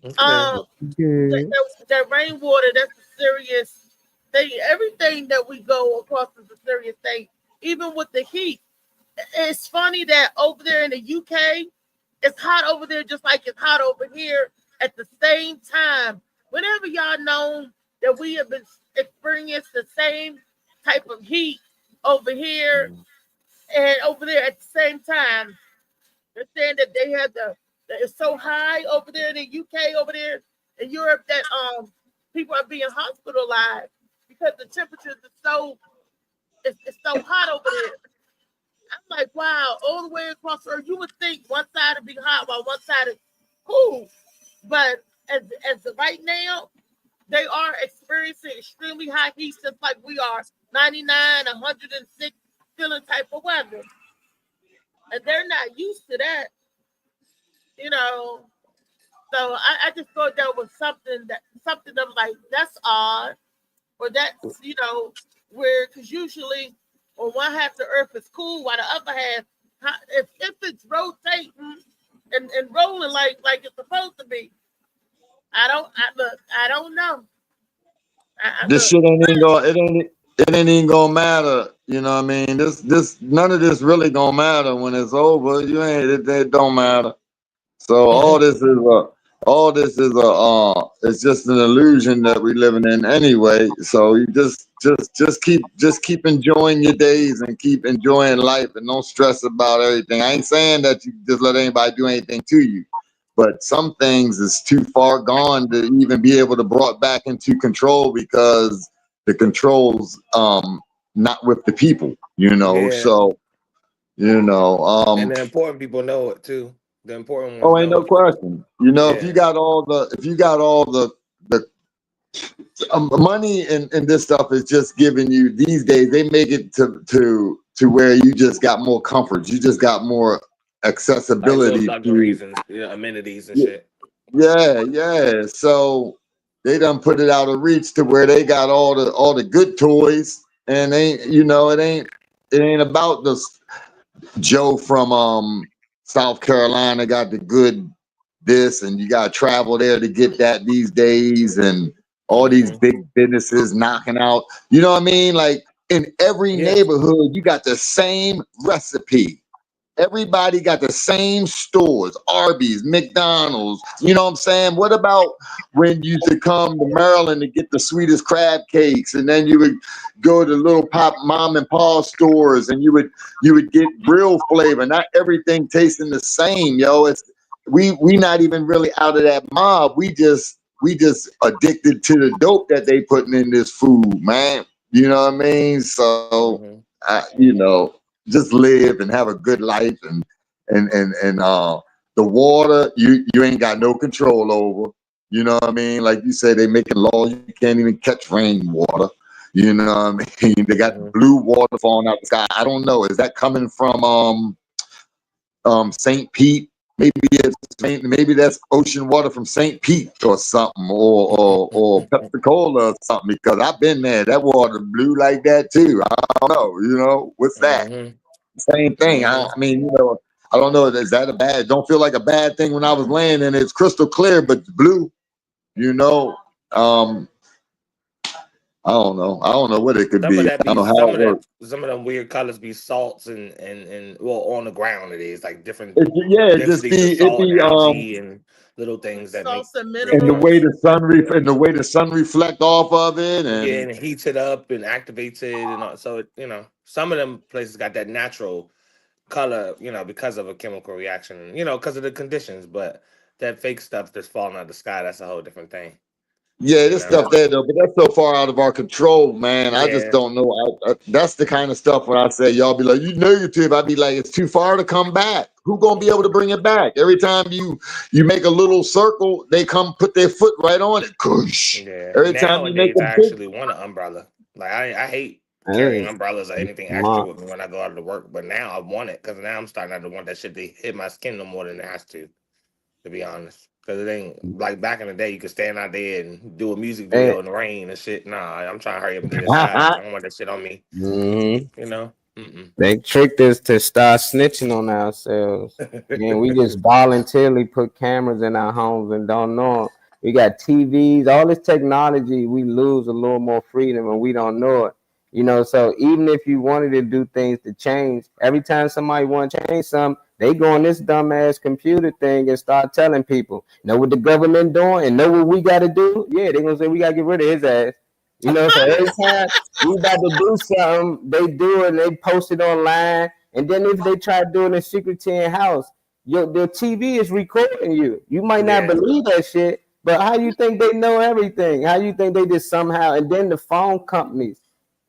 Okay. That rainwater, that's a serious thing. Everything that we go across is a serious thing. Even with the heat, it's funny that over there in the UK, it's hot over there just like it's hot over here at the same time. Whenever y'all know that we have been experienced the same type of heat over here and over there at the same time, they're saying that they had that it's so high over there in the UK, over there in Europe, that people are being hospitalized because the temperatures are so it's so hot over there. I'm like, wow, all the way across the earth, you would think one side would be hot while one side is cool. But as of right now, they are experiencing extremely high heat, just like we are, 99, 106 feeling type of weather. And they're not used to that, you know. So I just thought that was something that was like, that's odd, or that's, you know, where, because usually on one half of the earth is cool, while the other half, if it's rotating and rolling like it's supposed to be, I don't know. This shit ain't even gonna it ain't even gonna matter. You know what I mean? This none of this really gonna matter when it's over. It don't matter. So all this is it's just an illusion that we're living in anyway. So you just keep enjoying your days and keep enjoying life and don't stress about everything. I ain't saying that you just let anybody do anything to you, but some things is too far gone to even be able to brought back into control, because the control's not with the people, you know. Yeah. So, you know, and the important people know it too. The important ones. Oh, ain't no question. You know, Yeah. if you got all the money and this stuff is just giving you these days, they make it to where you just got more comfort. You just got more accessibility like luxuries to and amenities and shit. yeah. So they done put it out of reach to where they got all the good toys, and it ain't about this Joe from South Carolina got the good this, and you got to travel there to get that these days, and all these big businesses knocking out. You know what I mean? Like in every neighborhood, you got the same recipe. Everybody got the same stores, Arby's, McDonald's. You know what I'm saying? What about when you used to come to Maryland to get the sweetest crab cakes, and then you would go to little mom and pop stores, and you would get real flavor. Not everything tasting the same, yo. It's we not even really out of that mob. We just addicted to the dope that they putting in this food, man. You know what I mean? So just live and have a good life, and the water you ain't got no control over. You know what I mean? Like you say, they making laws you can't even catch rainwater. You know what I mean? They got blue water falling out the sky. I don't know. Is that coming from St. Pete? Maybe that's ocean water from St. Pete or something, or Pensacola or something, because I've been there. That water blue like that too. I don't know. You know, what's that? Same thing. I mean, I don't know. Is that a bad? Don't feel like a bad thing when I was laying in it. It's crystal clear, but blue. You know, I don't know. I don't know what it could Some of be. that I don't be know how it works. some of them weird colors be salts and well on the ground it is like different Yeah, it just densities of be salt and algae and little things that make Salts and make and the minerals. way the sun reflect off of it, yeah, and and it heats it up and activates it and all, so it, some of them places got that natural color, because of a chemical reaction, because of the conditions, but that fake stuff that's falling out of the sky, that's a whole different thing. yeah, You this know? stuff there though. But that's so far out of our control, man. I just Yeah. don't know. That's the kind of stuff when I say y'all be like, YouTube. I'd be like, it's too far to come back. Who gonna be able to bring it back? Every time you make a little circle, they come put their foot right on it. Kush. Yeah. Every time you make Nowadays, a I big, actually want an umbrella. Like I hate carrying Hey, umbrellas or anything extra with me when I go out to work, but now I want it because now I'm starting not to want that shit to hit my skin no more than it has to be honest. Because it ain't like back in the day, you could stand out there and do a music hey. video in the rain and shit. Nah, I'm trying to hurry up and get inside. I don't want that shit on me. Mm-hmm. They tricked us to start snitching on ourselves. And we just voluntarily put cameras in our homes and don't know them. We got TVs, all this technology, we lose a little more freedom and we don't know it. So even if you wanted to do things to change, every time somebody want to change something, they go on this dumbass computer thing and start telling people, know what the government doing and know what we got to do? Yeah, they're going to say we got to get rid of his ass. So every time we about to do something, they do it and they post it online. And then if they try doing a secret in house, the TV is recording you. You might not believe that shit, but how you think they know everything? How you think they just somehow? And then the phone companies,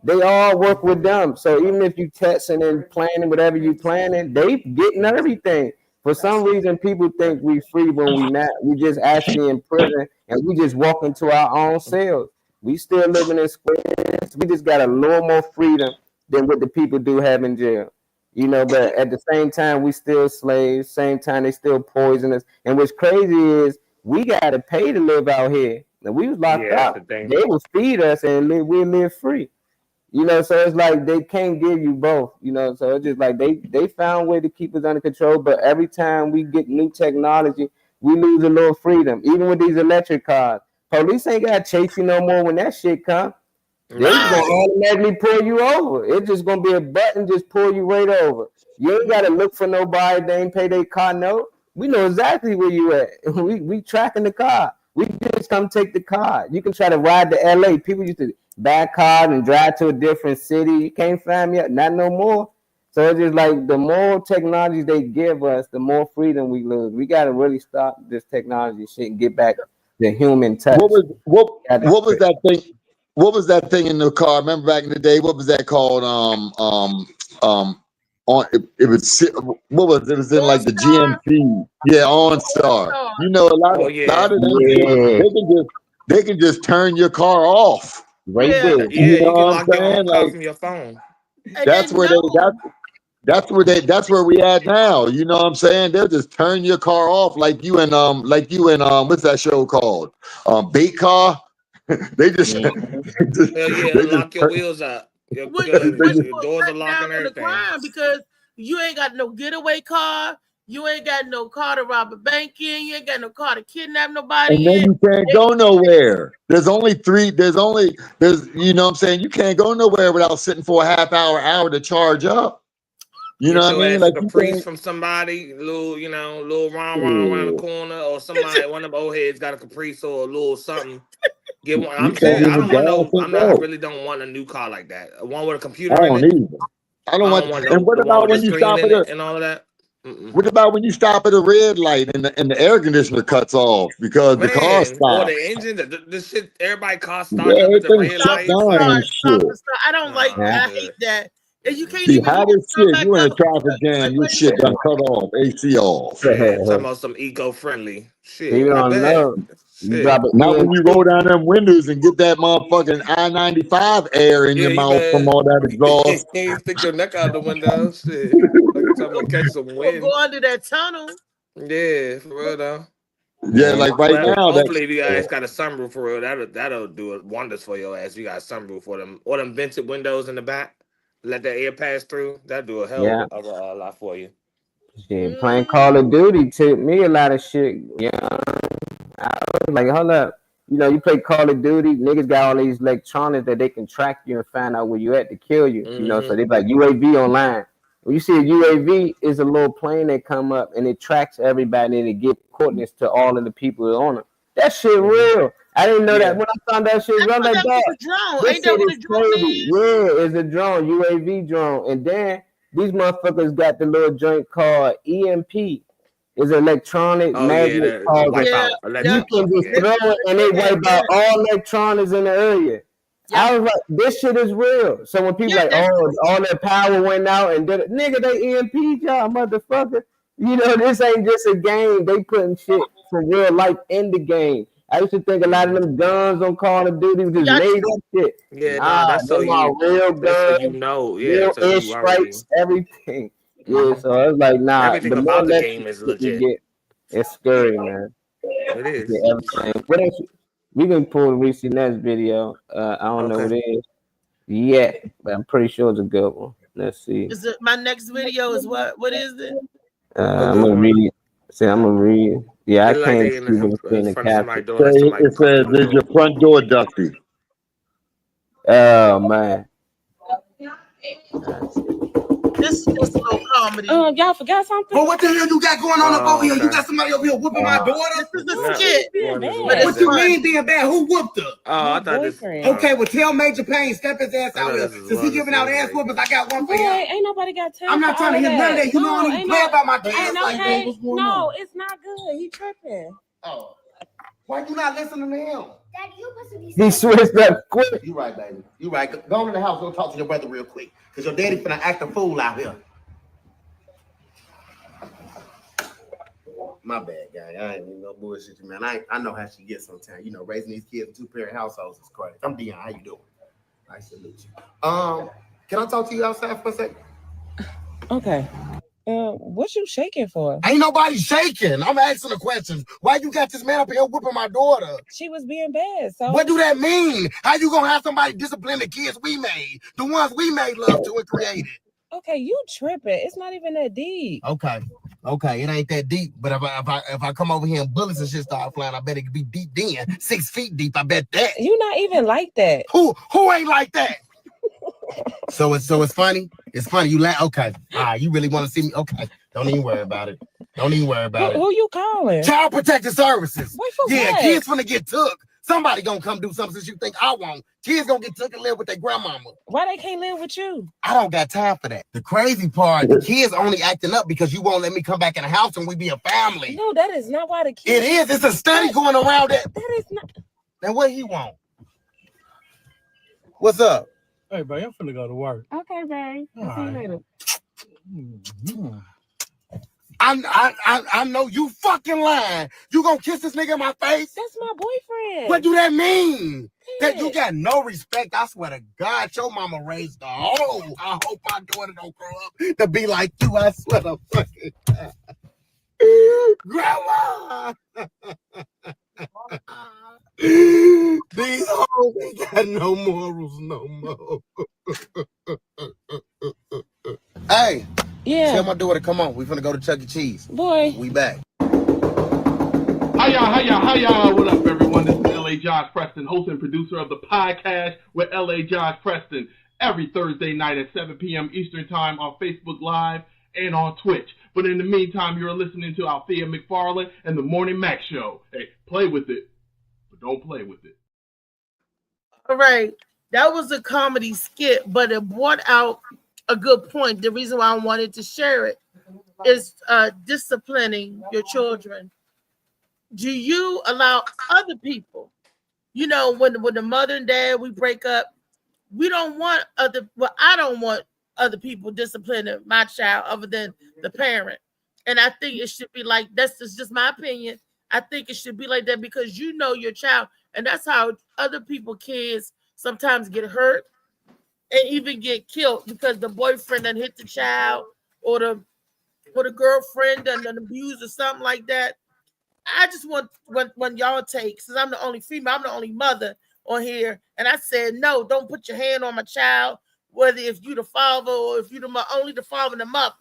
they all work with them. So even if you texting and planning whatever you planning, they getting everything. For some reason, people think we free when we not. We just actually in prison and we just walk into our own cells. We still living in squares. We just got a little more freedom than what the people do have in jail. But at the same time, we still slaves. Same time, they still poison us. And what's crazy is we got to pay to live out here. Now, we was locked up. They will feed us and we live free. So it's like they can't give you both. So it's just like they found a way to keep us under control. But every time we get new technology, we lose a little freedom. Even with these electric cars. Police ain't gotta chase you no more when that shit come. They gonna automatically pull you over. It's just gonna be a button, just pull you right over. You ain't gotta look for nobody. They ain't pay their car note. We know exactly where you at. We tracking the car. We just come take the car. You can try to ride to LA. People used to buy a car and drive to a different city. You can't find me, not no more. So it's just like the more technology they give us, the more freedom we lose. We gotta really stop this technology shit and get back the human touch. What was that thing? What was that thing in the car? Remember back in the day? What was that called? It was what was it? It was in like the GMC. Yeah, OnStar. A lot of them. They can just turn your car off. Right there. You can lock your own car from your phone. That's where that's where we at now. You know what I'm saying? They'll just turn your car off like you in what's that show called? Bait Car. They just lock your wheels up. Your doors are locked and everything. Because you ain't got no getaway car. You ain't got no car to rob a bank in. You ain't got no car to kidnap nobody. And then you can't go nowhere. There's you know what I'm saying? You can't go nowhere without sitting for a half hour to charge up. You know what I mean? Like a Caprice from somebody, little Ron around the corner, or somebody, one of them old heads got a Caprice or a little something. Get one. I'm saying I really don't want a new car like that. One with a computer in it. I don't want. And what about when you stop at and all of that? What about when you stop at a red light and the air conditioner cuts off because the car stops? Or the engine, the shit, everybody car starting up at the red light. I don't like that. I hate that. And you can't see how this shit. You in a traffic jam, your shit done cut off, AC off. Talking about some eco-friendly shit. You don't know. Now when you roll down them windows and get that motherfucking I-95 air in your mouth from all that exhaust. You stick your neck out the window. Shit. Like you're talking about catch some wind. Go under that tunnel. Yeah, for real though. Yeah, like right now. Hopefully, if you guys got a sunroof for real, that'll do wonders for your ass. You got a sunroof for them, or them vented windows in the back. Let that air pass through. That'll do a hell of a lot for you. Shit, playing Call of Duty took me a lot of shit. Yeah, I was like, hold up. you know, you play Call of Duty, niggas got all these electronics that they can track you and find out where you at to kill you. You know, so they like UAV online. When you see a UAV, is a little plane that come up and it tracks everybody and it gives coordinates to all of the people on it. That shit real. I didn't know that when I found that shit. I was like, that was a drone. this Ain't that shit what is a drone crazy. is? Yeah, it's a drone, UAV drone. And then these motherfuckers got the little joint called EMP. It's electronic magnet called. You can just throw it and they wipe out all electronics in the area. I was like, this shit is real. So when people like, oh, all that power went out and did it, nigga, they EMP'd y'all, motherfucker. You know, this ain't just a game. They putting shit from real life in the game. I used to think a lot of them guns on Call of Duty was just made up shit. Yeah, that's so you real guns, you know, real so you airstrikes, everything. Yeah, so I was like, nah, everything the about more the game is you legit. get, it's scary, man. It is. Yeah, everything. What else? We can pull the recent next video. I don't know what it is yet, but I'm pretty sure it's a good one. Let's see. Is it my next video? Is what is it? I'm gonna read. See, I'm gonna read. Yeah, I can't see what's in the caption. It says, "Is your front door dusty?" Oh man. This is just a little comedy. Y'all forgot something? Well, what the hell you got going on up over here? You got somebody over here whooping my daughter? This is a skit. What you mean being bad? Who whooped her? Oh, I thought this. Okay, well, tell Major Payne, step his ass out here. Since he giving out ass whoopings, I got one for Boy, you. ain't nobody got time. I'm not trying to hear none of that. You don't even play about my kids like that. What's going on? No, it's not good. He tripping. Oh. Why you not listening to him? Daddy, you supposed to be. He switched up quick. You right, baby. You right. Go to the house. Go talk to your brother real quick. Because your daddy finna act a fool out here. My bad, guy. I ain't even no bullshit you, man. I know how she gets sometimes. You know, raising these kids in two-parent households is crazy. I'm Dion. How you doing? I salute you. Can I talk to you outside for a second? Okay. What you shaking for? Ain't nobody shaking. I'm asking the questions. Why you got this man up here whooping my daughter? She was being bad. So what do that mean? How you gonna have somebody discipline the kids we made? The ones we made love to and created. Okay, you tripping. It's not even that deep. Okay, it ain't that deep. But if I come over here and bullets and shit start flying, I bet it could be deep then. 6 feet deep, I bet that. You not even like that. Who ain't like that? So it's funny. It's funny. You laugh. Okay. All right. You really want to see me? Okay. Don't even worry about it. Who you calling? Child Protective Services. Wait for yeah, what? kids finna get took. Somebody gonna come do something since you think I won't. Kids gonna get took and live with their grandmama. Why they can't live with you? I don't got time for that. The crazy part, the kids only acting up because you won't let me come back in the house and we be a family. No, that is not why the kids. It is. It's a study going around that. That is not. Now what he want? What's up? Hey, babe, I'm finna go to work. Okay, babe. I'll see you later. I know you fucking lying. You gonna kiss this nigga in my face? That's my boyfriend. What do that mean? That you got no respect. I swear to God, your mama raised a hoe. I hope my daughter don't grow up to be like you. I swear to fucking God. Grandma. These hoes ain't got no morals no more. Hey. Yeah. Tell my daughter, come on. We finna go to Chuck E. Cheese. Boy. We back. Hiya. What up, everyone? This is L.A. Josh Preston, host and producer of the podcast with L.A. Josh Preston, every Thursday night at 7 p.m. Eastern Time on Facebook Live and on Twitch. But in the meantime, you're listening to Althea McFarlane and the Morning Mac Show. Hey, play with it, but don't play with it. All right. That was a comedy skit, but it brought out a good point. The reason why I wanted to share it is disciplining your children. Do you allow other people, you know, when the mother and dad, we break up, we don't want I don't want other people disciplining my child other than the parent. And I think it should be like, that's just my opinion. I think it should be like that because you know your child, and that's how other people's kids sometimes get hurt and even get killed because the boyfriend done hit the child or the girlfriend done abused or something like that. I just want when y'all take, since I'm the only female, I'm the only mother on here, and I said, no, don't put your hand on my child, whether if you the father or if you only the father and the mother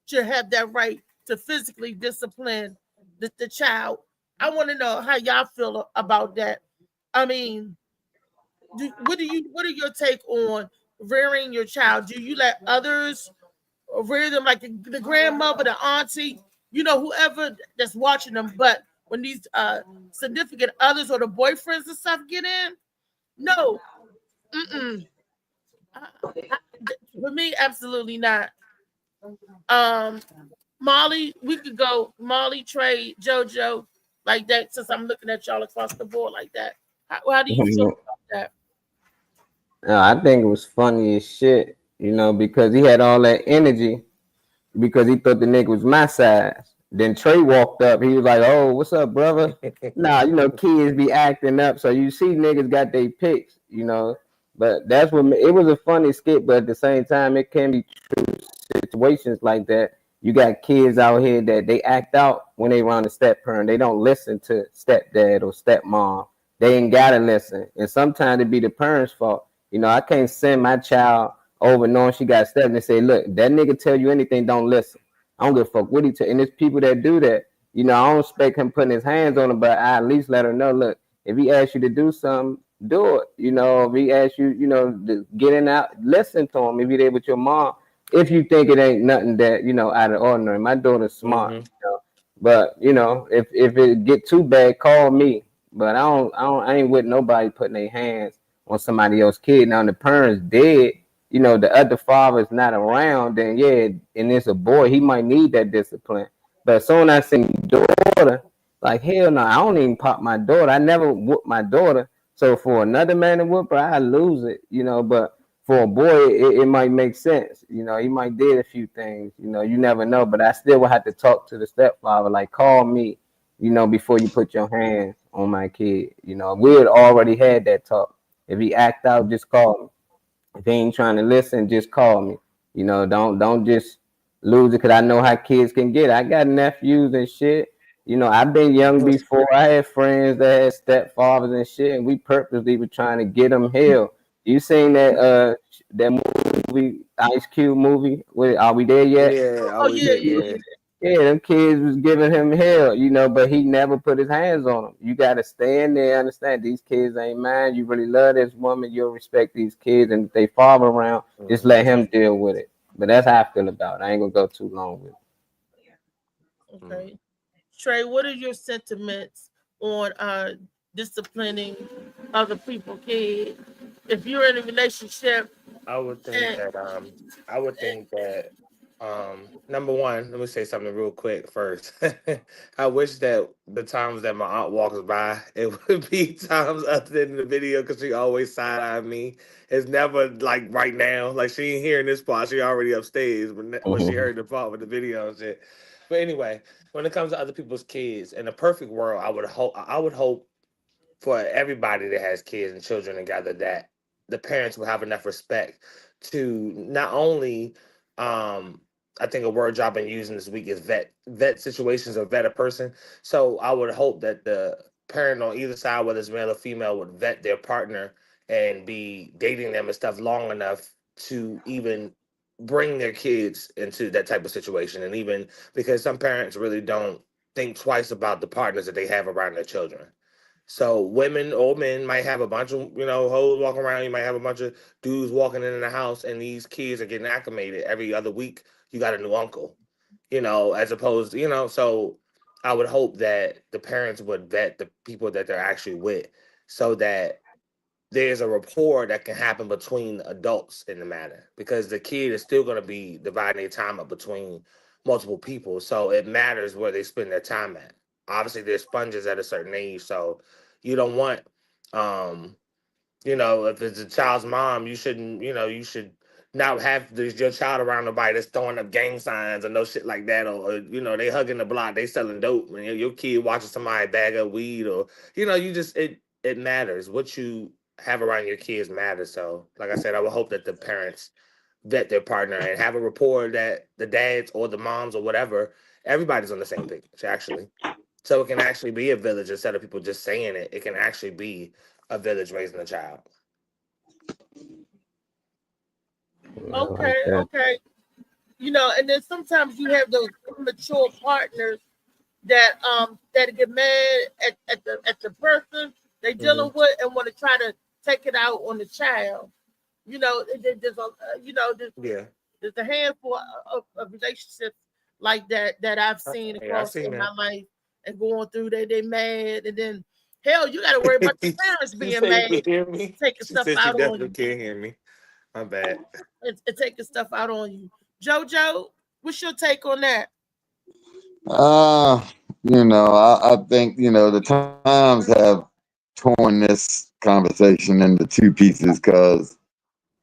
should have that right to physically discipline the child. I want to know how y'all feel about that. I mean, what are your take on rearing your child? Do you let others rear them, like the grandmother, the auntie, whoever that's watching them? But when these significant others or the boyfriends and stuff get in, no, mm-mm. For me, absolutely not. Um, Molly, we could go Molly, Trey, JoJo, like that. Since I'm looking at y'all across the board like that, how do you feel about that? No, I think it was funny as shit, because he had all that energy because he thought the nigga was my size. Then Trey walked up. He was like, "Oh, what's up, brother?" Nah, kids be acting up. So you see niggas got their pics, But that's what it was a funny skit, but at the same time, it can be true situations like that. You got kids out here that they act out when they around a step parent. They don't listen to stepdad or stepmom. They ain't gotta listen. And sometimes it be the parents' fault. I can't send my child over knowing she got step and say, look, that nigga tell you anything, don't listen. I don't give a fuck what he tell. And there's people that do that. I don't expect him putting his hands on her, but I at least let her know, look, if he asks you to do something, do it. If he asks you, to get in out, listen to him. If you're there with your mom, if you think it ain't nothing that, out of ordinary. My daughter's smart, but if it get too bad, call me. But I ain't with nobody putting their hands on somebody else's kid. Now the parents dead, the other father's not around, then yeah, and it's a boy, he might need that discipline. But as soon as I see daughter, like hell no, I don't even pop my daughter. I never whoop my daughter. So for another man to whoop her, I lose it, But for a boy, it might make sense. He might did a few things. You never know. But I still would have to talk to the stepfather, like call me, before you put your hands on my kid. We had already had that talk. If he act out, just call me. If he ain't trying to listen, just call me. Don't just lose it, because I know how kids can get. I got nephews and shit. I've been young before. I had friends that had stepfathers and shit, and we purposely were trying to get them hell. You seen that movie, Ice Cube movie? Are we there yet? Yeah, Oh yeah. Yeah, them kids was giving him hell, but he never put his hands on them. You got to stand there, understand these kids ain't mine. You really love this woman, you'll respect these kids, and if they father around, just let him deal with it. But that's how I feel about it. I ain't gonna go too long with it. Okay. Trey, what are your sentiments on disciplining other people's kids? If you're in a relationship, I would think that number one, let me say something real quick first. I wish that the times that my aunt walks by, it would be times other than the video, because she always side-eye me. It's never like right now. Like she ain't hearing this part, she already upstairs when she heard the part with the video and shit. But anyway, when it comes to other people's kids, in a perfect world, I would hope for everybody that has kids and children together that the parents will have enough respect to not only I think a word I've been using this week is vet situations or vet a person. So I would hope that the parent on either side, whether it's male or female, would vet their partner and be dating them and stuff long enough to even bring their kids into that type of situation. And even because some parents really don't think twice about the partners that they have around their children. So women or men might have a bunch of, hoes walking around. You might have a bunch of dudes walking in the house, and these kids are getting acclimated. Every other week, you got a new uncle, as opposed to, so I would hope that the parents would vet the people that they're actually with so that there's a rapport that can happen between the adults in the matter, because the kid is still going to be dividing their time up between multiple people. So it matters where they spend their time at. Obviously, there's sponges at a certain age, so you don't want, if it's a child's mom, you shouldn't, you should not have your child around nobody that's throwing up gang signs or no shit like that, or they hugging the block, they selling dope, and your kid watching somebody bag up weed, or it matters. What you have around your kids matters. So, like I said, I would hope that the parents vet their partner and have a rapport that the dads or the moms or whatever, everybody's on the same page, actually. So it can actually be a village instead of people just saying it. It can actually be a village raising a child. Okay. And then sometimes you have those immature partners that get mad at the person They dealing with and want to try to take it out on the child. You know, there's a there's a handful of relationships like that I've seen Yeah, I across seen in my that. life and going through. They mad, and then hell, you got to worry about your parents She being said you mad, can hear me. taking She stuff said she out on definitely you, can't hear me. My bad. and taking stuff out on you. JoJo, what's your take on that? Uh, I think, the times have torn this conversation into two pieces because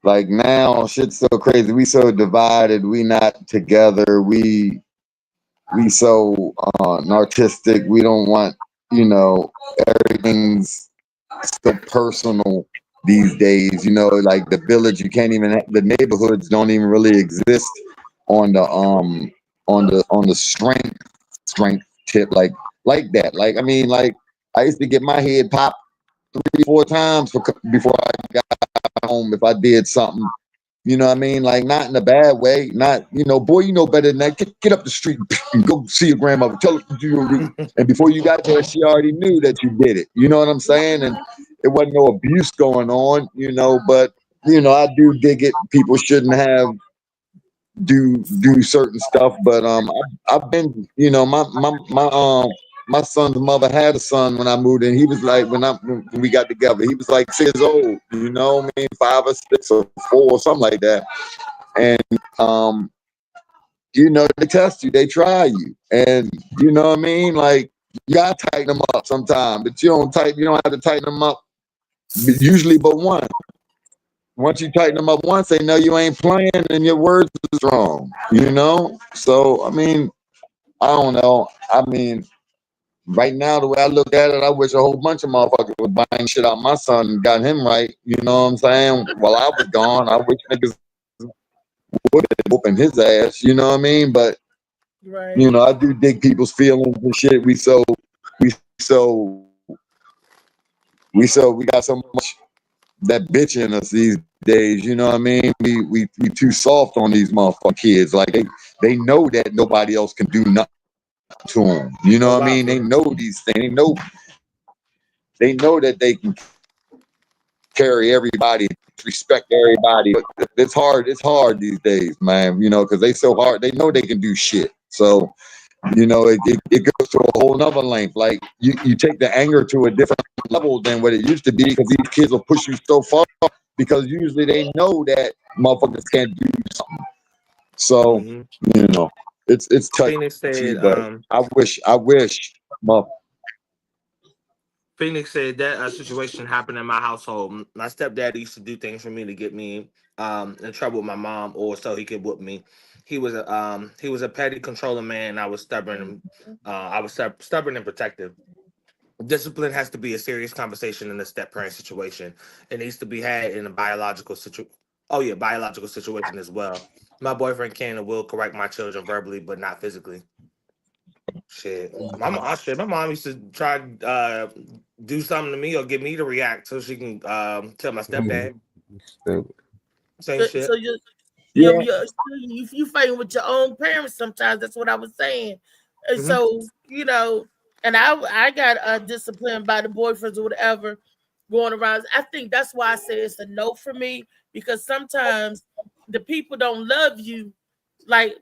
like now shit's so crazy. We so divided. We not together. We so narcissistic. We don't want, everything's so personal these days. Like the village, you can't even the neighborhoods don't even really exist on the strength tip like that. Like I mean, like I used to get my head popped 3, 4 times before I got home if I did something. You know what I mean? Like not in a bad way. Not, boy, you know better than that. Get up the street and go see your grandmother. Tell her what you do. And before you got there, she already knew that you did it. You know what I'm saying? And it wasn't no abuse going on, but I do dig it. People shouldn't have do certain stuff, but I've been, my son's mother had a son when I moved in. He was like when we got together, he was like 6 years old, I mean 5 or 6 or 4 or something like that. And they test you, they try you, and you know what I mean. Like you gotta tighten them up sometime, but you don't have to tighten them up usually, but one. Once you tighten them up once, they know you ain't playing and your words is wrong, So, I mean, I don't know. I mean, right now, the way I look at it, I wish a whole bunch of motherfuckers would bang shit out my son and got him right. You know what I'm saying? While I was gone, I wish niggas would have whooping his ass. You know what I mean? But, Right. I do dig people's feelings and shit. We got so much that bitch in us these days, you know what I mean? We too soft on these motherfucking kids. Like they know that nobody else can do nothing to them. You know what I mean? They know these things. They know that they can carry everybody, respect everybody. But it's hard. It's hard these days, man. Because they so hard. They know they can do shit. So it goes to a whole nother length. Like you take the anger to a different level than what it used to be because these kids will push you so far because usually they know that motherfuckers can't do something. So, it's touchy, Phoenix said, but I wish Phoenix said that situation happened in my household. My stepdad used to do things for me to get me in trouble with my mom, or so he could whoop me. He was a petty controlling man. I was stubborn. Stubborn and protective. Discipline has to be a serious conversation in a step parent situation. It needs to be had in a biological situation. Oh yeah, biological situation as well. My boyfriend can and will correct my children verbally, but not physically. Shit, my mom used to try do something to me or get me to react so she can tell my stepdad. Same shit. So you fighting with your own parents sometimes. That's what I was saying. And so and I got disciplined by the boyfriends or whatever going around. I think that's why I say it's a no for me because sometimes the people don't love you like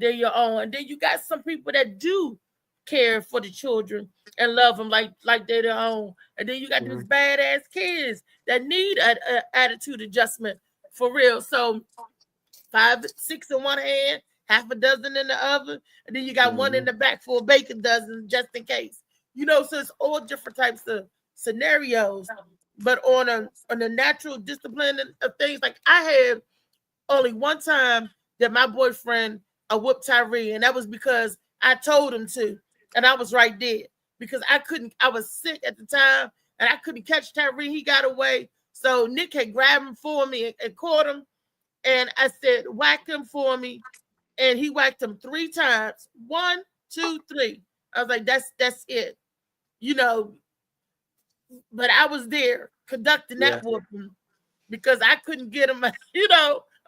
they're your own, and then you got some people that do care for the children and love them like they're their own, and then you got these badass kids that need an attitude adjustment for real. So 5, 6 in one hand, half a dozen in the other, and then you got one in the back for a bacon dozen just in case. So it's all different types of scenarios. But on a natural discipline of things, like I had only one time that my boyfriend whooped Tyree, and that was because I told him to, and I was right there because I was sick at the time, and I couldn't catch Tyree. He got away, so Nick had grabbed him for me and caught him. And I said, whack him for me. And he whacked him 3 times. 1, 2, 3. I was like, that's it. But I was there conducting that whooping because I couldn't get him. I'm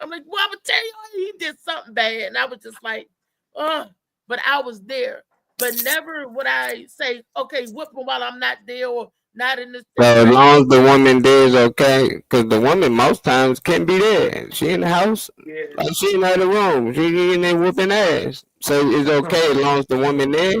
like, well, I'm going to tell you, he did something bad. And I was just like, oh, but I was there. But never would I say, okay, whoop him while I'm not there or not in this. So as long as the woman there is okay, because the woman most times can't be there. She in the house, like she in the other room. She in there whooping ass. So it's okay as long as the woman there.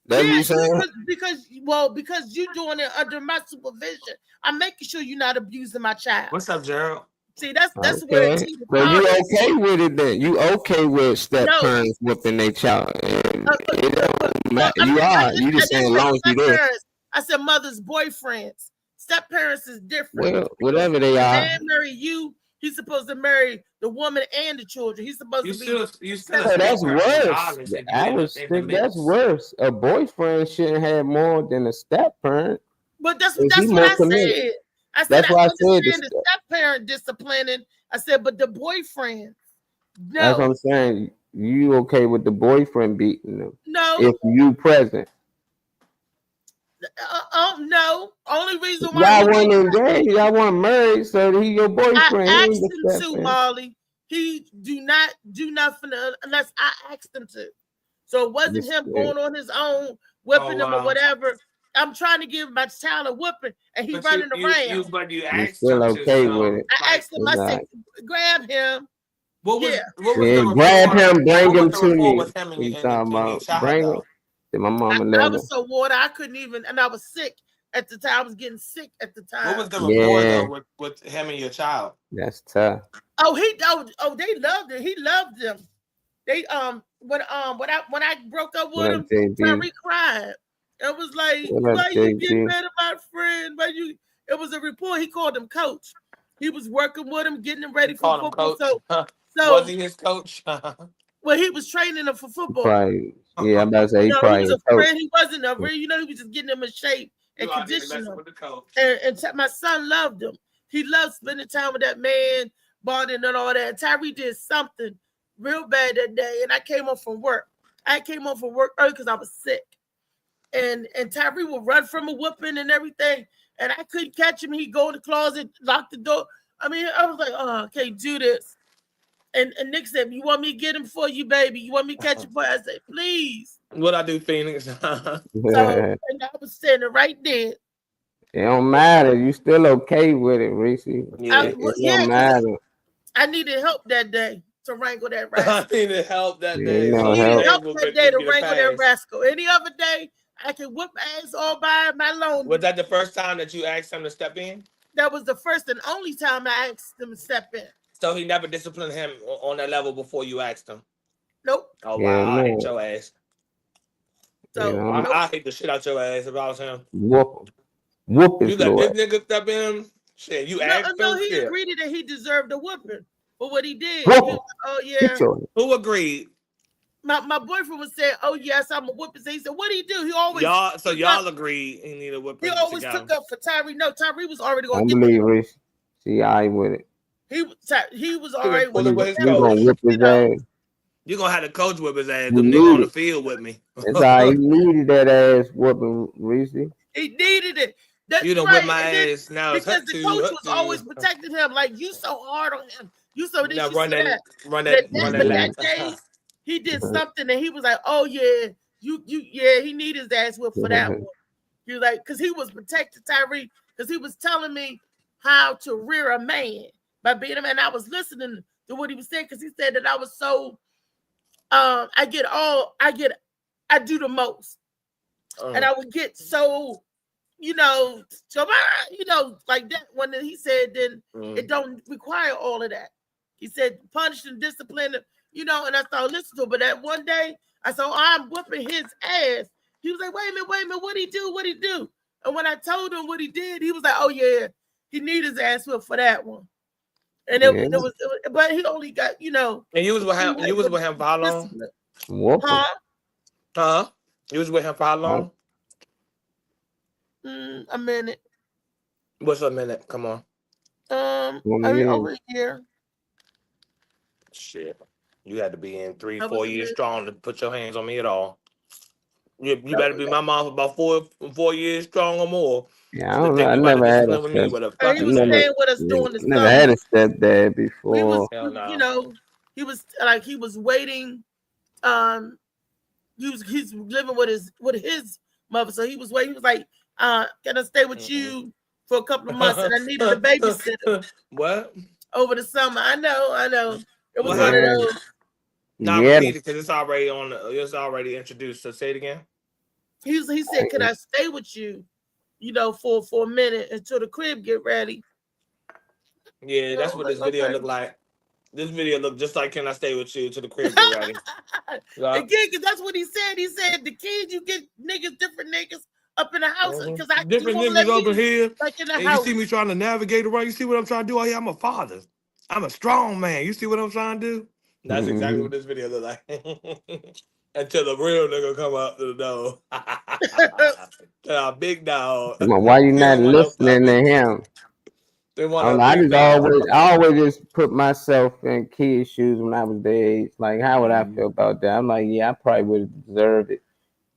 That Yeah, you saying? because you doing it under my supervision. I'm making sure you're not abusing my child. What's up, Gerald? See, that's where Okay. it's So you okay with it then? You okay with step No. parents whooping their child? And it don't matter. I mean, I You just saying as didn't say long as you there. step-parents. I said mother's boyfriends. Step parents is different. Well, whatever they When a are. man marry you, he's supposed to marry the woman and the children. He's supposed to be. So that's worse. I was think that's worse. A boyfriend shouldn't have more than a step parent. But that's If he what more I committed. said. I said That's why I said understand the the step parent disciplining. I said, but the boyfriend, That's what no, I'm saying. You okay with the boyfriend beating them? no, If you present. no. Only reason why Y'all weren't engaged. Y'all weren't married, so he your boyfriend. He I ain't asked the him to, step-parent. Molly. He do not do nothing unless I asked him to. So it wasn't him going on his own, whipping him or whatever. I'm trying to give my child a whooping, and he's running around. But you You asked still him to, okay so, with it? I asked him. I said, grab him. What was Yeah. what was Yeah, the grab rapport? him, bring What him was the to rapport me. with him What you and talking your about? child, Bring him. though? Then my mama I let him. was so worn, I couldn't even, and I was sick at the time. I was getting sick at the time. What was the rapport Yeah, though with him and your child? that's tough. They loved it. He loved them. They when I broke up with What him, up, JB? Tyreek cried. It was like, What up, why you get JB? mad at my friend? Why you? It was a report. He called him coach. He was working with him, getting him ready for Called him football. coach. So Was he his coach? well, he was training him for football. Probably, yeah, I'm about to say he No, he probably was a a coach. friend. He wasn't a real. You know, he was just getting him in shape and You out there conditioning messing him. with the coach. My son loved him. He loved spending time with that man, bonding and all that. Tyree did something real bad that day, and I came home from work. I came home from work early because I was sick, and Tyree would run from a whooping and everything, and I couldn't catch him. He'd go in the closet, lock the door. I mean, I was like, oh, I can't do this. And Nick said, "You want me to get him for you, baby? You want me to catch him for you?" I said, "Please." What I do, Phoenix? So, and I was standing right there. It don't matter. You still okay with it, Reese. Yeah. It don't 'cause matter. I needed help that day to wrangle that rascal. I needed help that Yeah, day. no So I help. needed they help will that get day to a wrangle that pass. rascal. Any other day, I can whoop ass all by my loan. Was that the first time that you asked him to step in? That was the first and only time I asked him to step in. So he never disciplined him on that level before you asked him. Nope. Oh Yeah, wow, I hate no. your ass. So Yeah, I hate the shit out your ass if I was him. whoop him. Whoop You his let Lord. this nigga step in. Shit, you asked no, him. he Shit. agreed that he deserved a whooping for what he did. Whoop He him. was, oh Get yeah. your Who agreed? My boyfriend was saying, "Oh yes, I'm a whooping." He said, "What did he do? He always Y'all, so took y'all up, agreed he needed a he whipping always together. took up for Tyree." No, Tyree was already I going to don't get believe Reese. See, I with it. he was He was already pulling with with his You gonna coach. whip his ass. You gonna have to coach whip his ass. You Them nigga on need the it. field with me. That's all right. He needed that ass whooping, Reese. He needed it. That's You done right. whip my And then, ass. Now it's because up the to coach you. was always protecting him, like you so hard on him. You so this, Now you run so that, that. run But that, run that that lap. day, he did something and he was like, "Oh yeah, yeah." He needed his ass whipped for that one. He was like, because he was protecting Tyree, because he was telling me how to rear a man by being a man. I was listening to what he was saying because he said that I was so I do the most. And I would get so, like that when he said then it don't require all of that. He said punish and discipline, and I started listening to it. But that one day I said, I'm whooping his ass. He was like, wait a minute, what'd he do? And when I told him what he did, he was like, oh yeah, he needed his ass whipped for that one. And it was, but he only got, And you was with him. You was with him for how long? Huh? You was with him for how long? A minute. What's a minute? Come on. Over a year. Shit. You had to be in 3-4 years strong to put your hands on me at all. You better be my mom for about 4 years strong or more. Yeah, I don't know. I never had a step. He was staying with us during the Never summer. had a stepdad before. He was waiting. He's living with his mother, so he was waiting. He was like, Can I stay with you for a couple of months? And I needed a babysitter. What? Over the summer. I know. It was What one of happened? those. Nah, Yeah. repeat it because it's already on. It's already introduced. So say it again. He said, "Can I stay with you? You know, for a minute until the crib get ready." Yeah, that's what this video looked like. This video looked just like "Can I Stay With You" to the crib get ready. Again, because that's what he said. He said the kids, you get different niggas up in the house because different niggas over here. Like in the And house. you see me trying to navigate around. You see what I'm trying to do? Oh yeah, I'm a father. I'm a strong man. You see what I'm trying to do? That's exactly what this video look like. Until the real nigga come up to the door. Big dog. Why you not listening to him? They I want don't a know, I big just dog. always just put myself in kids' shoes when I was their age. Like, how would I feel about that? I'm like, yeah, I probably would have deserved it.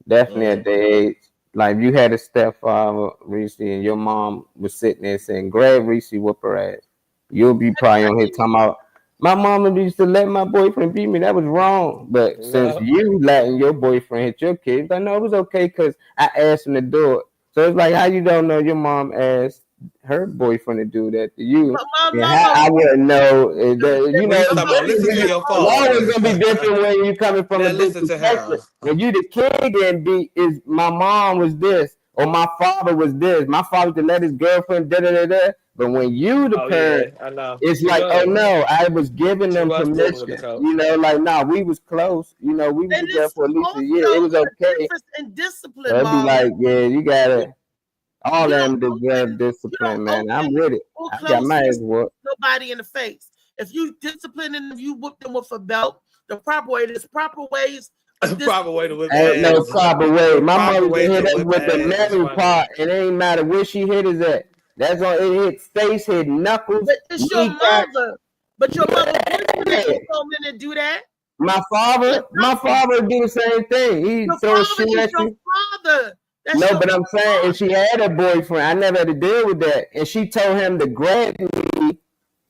Definitely at their age. Like, if you had a stepfather, Reese, and your mom was sitting there saying, grab Reese, whoop her ass. You'll be probably on here talking about, my mama used to let my boyfriend beat me. That was wrong. But since you letting your boyfriend hit your kids, I know it was okay because I asked him to do it. So it's like, how you don't know your mom asked her boyfriend to do that to you? And how I wouldn't know that, you know, Listen to your it's father. always gonna be different when you coming from Now a listen different to her. perspective. When you the kid getting beat, is my mom was this or my father was this. My father to let his girlfriend da da da da. But when you the parent, I know. it's She like, was. oh no, I was giving them was dealing with the permission. coach. You know, like nah, we was close. You know, we was And together it's for at least a year. also It was a okay. difference in discipline, So it'd be Mom. like, yeah, you gotta. All You them don't deserve discipline, man. I'm with it. Or I got my ass whooped. nobody in the face. If you discipline them, you whoop them with a belt. The proper way. There's proper ways. Proper way to whip Ain't no ass. proper way. My Proper mother way can hit to us whip with the ass is metal funny. part. It ain't matter where she hit us at. That's all. It hit face, hit knuckles. But it's your kneecaps. mother. But your mother didn't come in and do that. My father do the same thing. He Your throw a father shoe is at your you. father. That's No, your but I'm saying if she had a boyfriend, I never had to deal with that. And she told him to grab me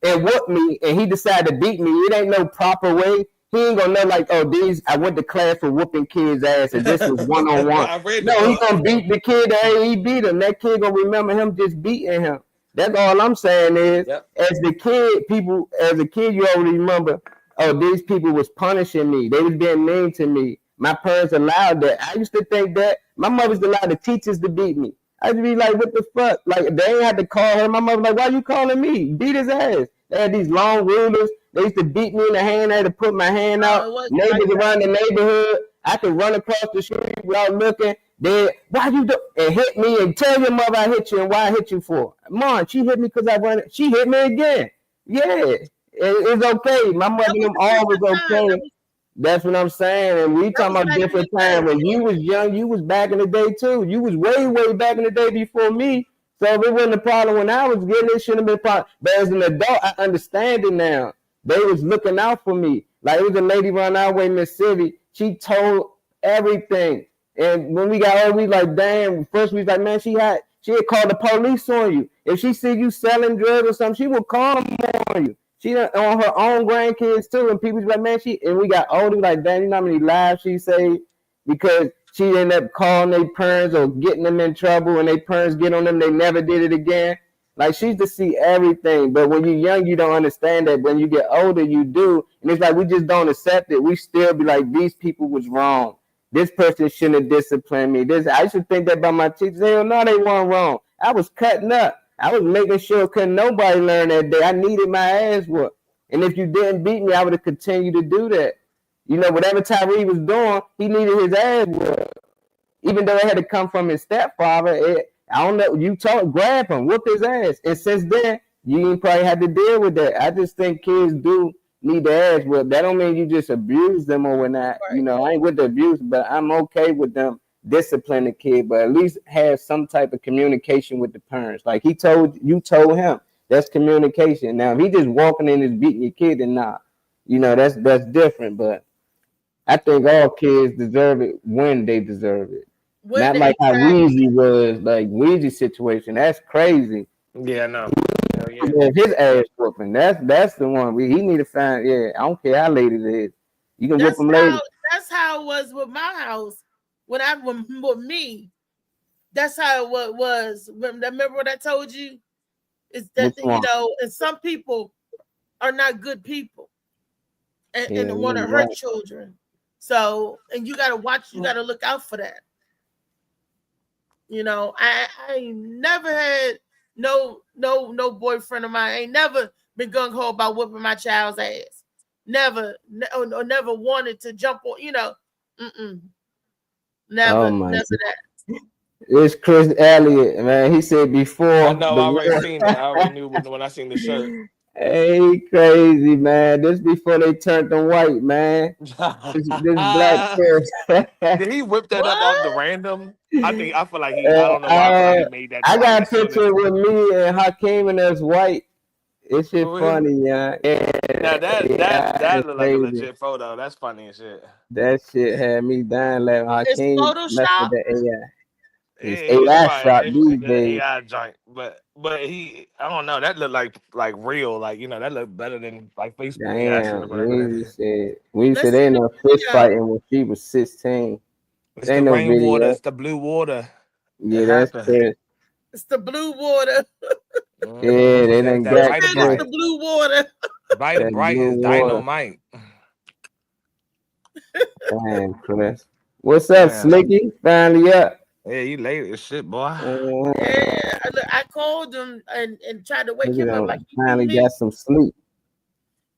and whoop me, and he decided to beat me. It ain't no proper way. He ain't gonna know like, oh, these I went to class for whooping kids' ass, and this was one-on-one. No, he gonna beat the kid that he beat him. That kid gonna remember him just beating him. That's all I'm saying is, as a kid, you already remember, oh, these people was punishing me. They was being mean to me. My parents allowed that. I used to think that my mother's allowed the teachers to beat me. I'd be like, what the fuck? Like, they ain't had to call her. My mother like, why you calling me? Beat his ass. They had these long rulers. They used to beat me in the hand. I had to put my hand out. Neighbors around the neighborhood. I could run across the street without looking. Then, why you do? And hit me and tell your mother I hit you and why I hit you for. Mom, she hit me because I run. She hit me again. Yeah, it's okay. My mother and them all was okay. That's what I'm saying. And we talking about different time. When you was young, you was back in the day too. You was way, way back in the day before me. So if it wasn't a problem when I was getting it, shouldn't have been a problem. But as an adult, I understand it now. They was looking out for me. Like, it was a lady run our way, Mississippi. She told everything. And when we got old, we like, damn. First we was like, man, she had called the police on you. If she see you selling drugs or something, she would call them on you. She on her own grandkids too, and people be like, man, and we got older, like, damn, you know how many lives she saved because she ended up calling their parents or getting them in trouble, and their parents get on them, they never did it again. Like, she used to see everything, but when you're young, you don't understand that. When you get older, you do, and it's like we just don't accept it. We still be like, these people was wrong. This person shouldn't have disciplined me. I used to think that about my teachers. Hell no, they weren't wrong. I was cutting up. I was making sure couldn't nobody learn that day. I needed my ass whooped. And if you didn't beat me, I would have continued to do that. You know, whatever Tyree was doing, he needed his ass whooped. Even though it had to come from his stepfather, I don't know, grab him, whoop his ass. And since then, you ain't probably had to deal with that. I just think kids do need their ass whooped. That don't mean you just abuse them or whatnot. Right. You know, I ain't with the abuse, but I'm okay with them discipline the kid, but at least have some type of communication with the parents. Like you told him, that's communication. Now, if he just walking in and beating your kid, then nah, you know, that's different. But I think all kids deserve it when they deserve it. Not like how Weezy was, like Weezy's situation. That's crazy. Yeah, no. Yeah, his ass whooping. That's the one he need to find. Yeah, I don't care how late it is. You can whoop him later. That's how it was with my house. With me, that's how it was. Remember what I told you? It's that Which one? and some people are not good people and Yeah, want to you're hurt right. children. So, and you gotta watch, you gotta look out for that. I ain't never had no boyfriend of mine. Ain't never been gung ho about whipping my child's ass. Never, or never wanted to jump on. Oh Never, my never God. that. It's Chris Elliott, man. He said before I know. the I already war. seen it. I already knew when I seen the shirt. Hey, crazy, man. This before they turned them white, man. This black person. Did he whip that up off the random? I feel like he. I And don't know why I feel like he made that I joint got a as soon picture as. with me and Hakeem and us white. It's shit For real? funny, yeah. Now that It's look like a crazy. legit photo. That's funny as shit. That shit had me dying laughing. It's Hakeem messed with Photoshop. the AI. Yeah, It's it's AI probably shot these the days. AI joint, but he. I don't know. That look like real. Like that look better than like Facebook AI shit or Damn, whatever that is. we said Let's they see in the a fist video. fighting when she was 16. It's It the ain't no rainwater. video. It's the blue water. It Yeah, that's happened. Chris. It's the blue water. Yeah, they That's done that got It's the Chris. Vitabrite. blue water. That Vitabrite blue is water. dynamite. Damn, Chris. What's up, Damn. Slicky? Finally up. Yeah, you late as shit, boy. Yeah, I called him and tried to wake Look at him up him. like he Finally me. got some sleep.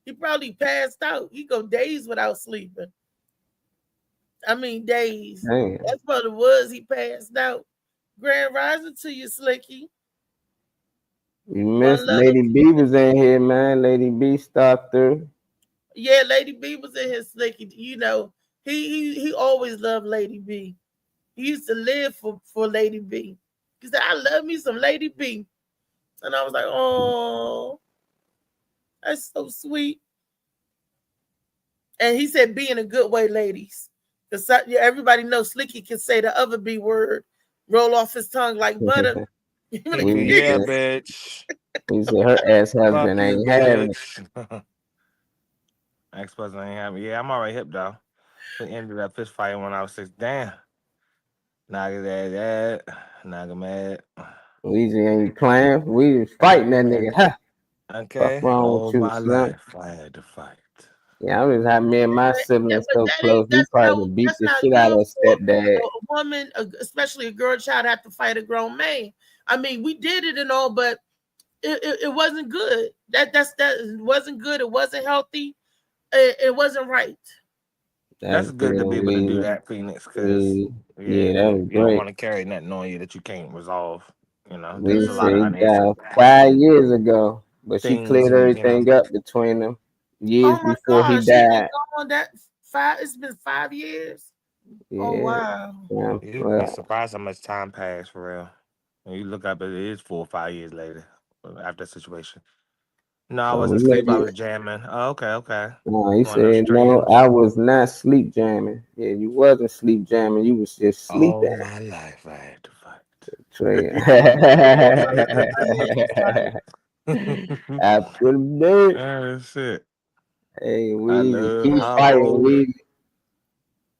He probably passed out. He go days without sleeping. I mean days. Damn. That's what it was. He passed out. Grand rising to you, Slicky. You One missed love. Lady B was in here, man. Lady B stopped through. Yeah, Lady B was in his Slicky. He always loved Lady B. He used to live for Lady B. He said, I love me some Lady B. And I was like, oh, that's so sweet. And he said, be in a good way, ladies. Because everybody knows Slicky can say the other B word, roll off his tongue like butter. Yeah, bitch. We said her ass Fuck husband you, ain't having it. bitch. Ex-husband ain't having it. Yeah, I'm already hip, though. We ended up fist fighting when I was 6. Damn. Naga that. Naga mad. Weezy ain't playing. We was fighting that nigga. Huh? Okay. What's wrong All with you, my son? life, I had to fight. Yeah, I was having me and my siblings so close. We probably would beat That's the not shit out of good stepdad. for a woman, especially a girl child, have to fight a grown man. I mean, we did it and all, but it wasn't good. That wasn't good. It wasn't healthy. It wasn't right. That's good to be able to do that, Phoenix, because Yeah, that was you don't great. want to carry nothing on you that you can't resolve. We There's a lot of said unanswered 5 years ago, but she things, cleared everything up between them years Oh my before he gosh, she been died. gone that 5. It's been 5 years. Yeah. Oh wow. Yeah, You'd well, be surprised how much time passed for real. When you look up, it is 4 or 5 years later after that situation. No, I so wasn't we asleep. I let was jamming. Oh, okay. No, he One of them said no. streams. I was not sleep jamming. Yeah, you wasn't sleep jamming. You was just sleeping. All my life, I had to fight. Trey. After the day. Oh shit. Hey, I we love keep how fighting. old. We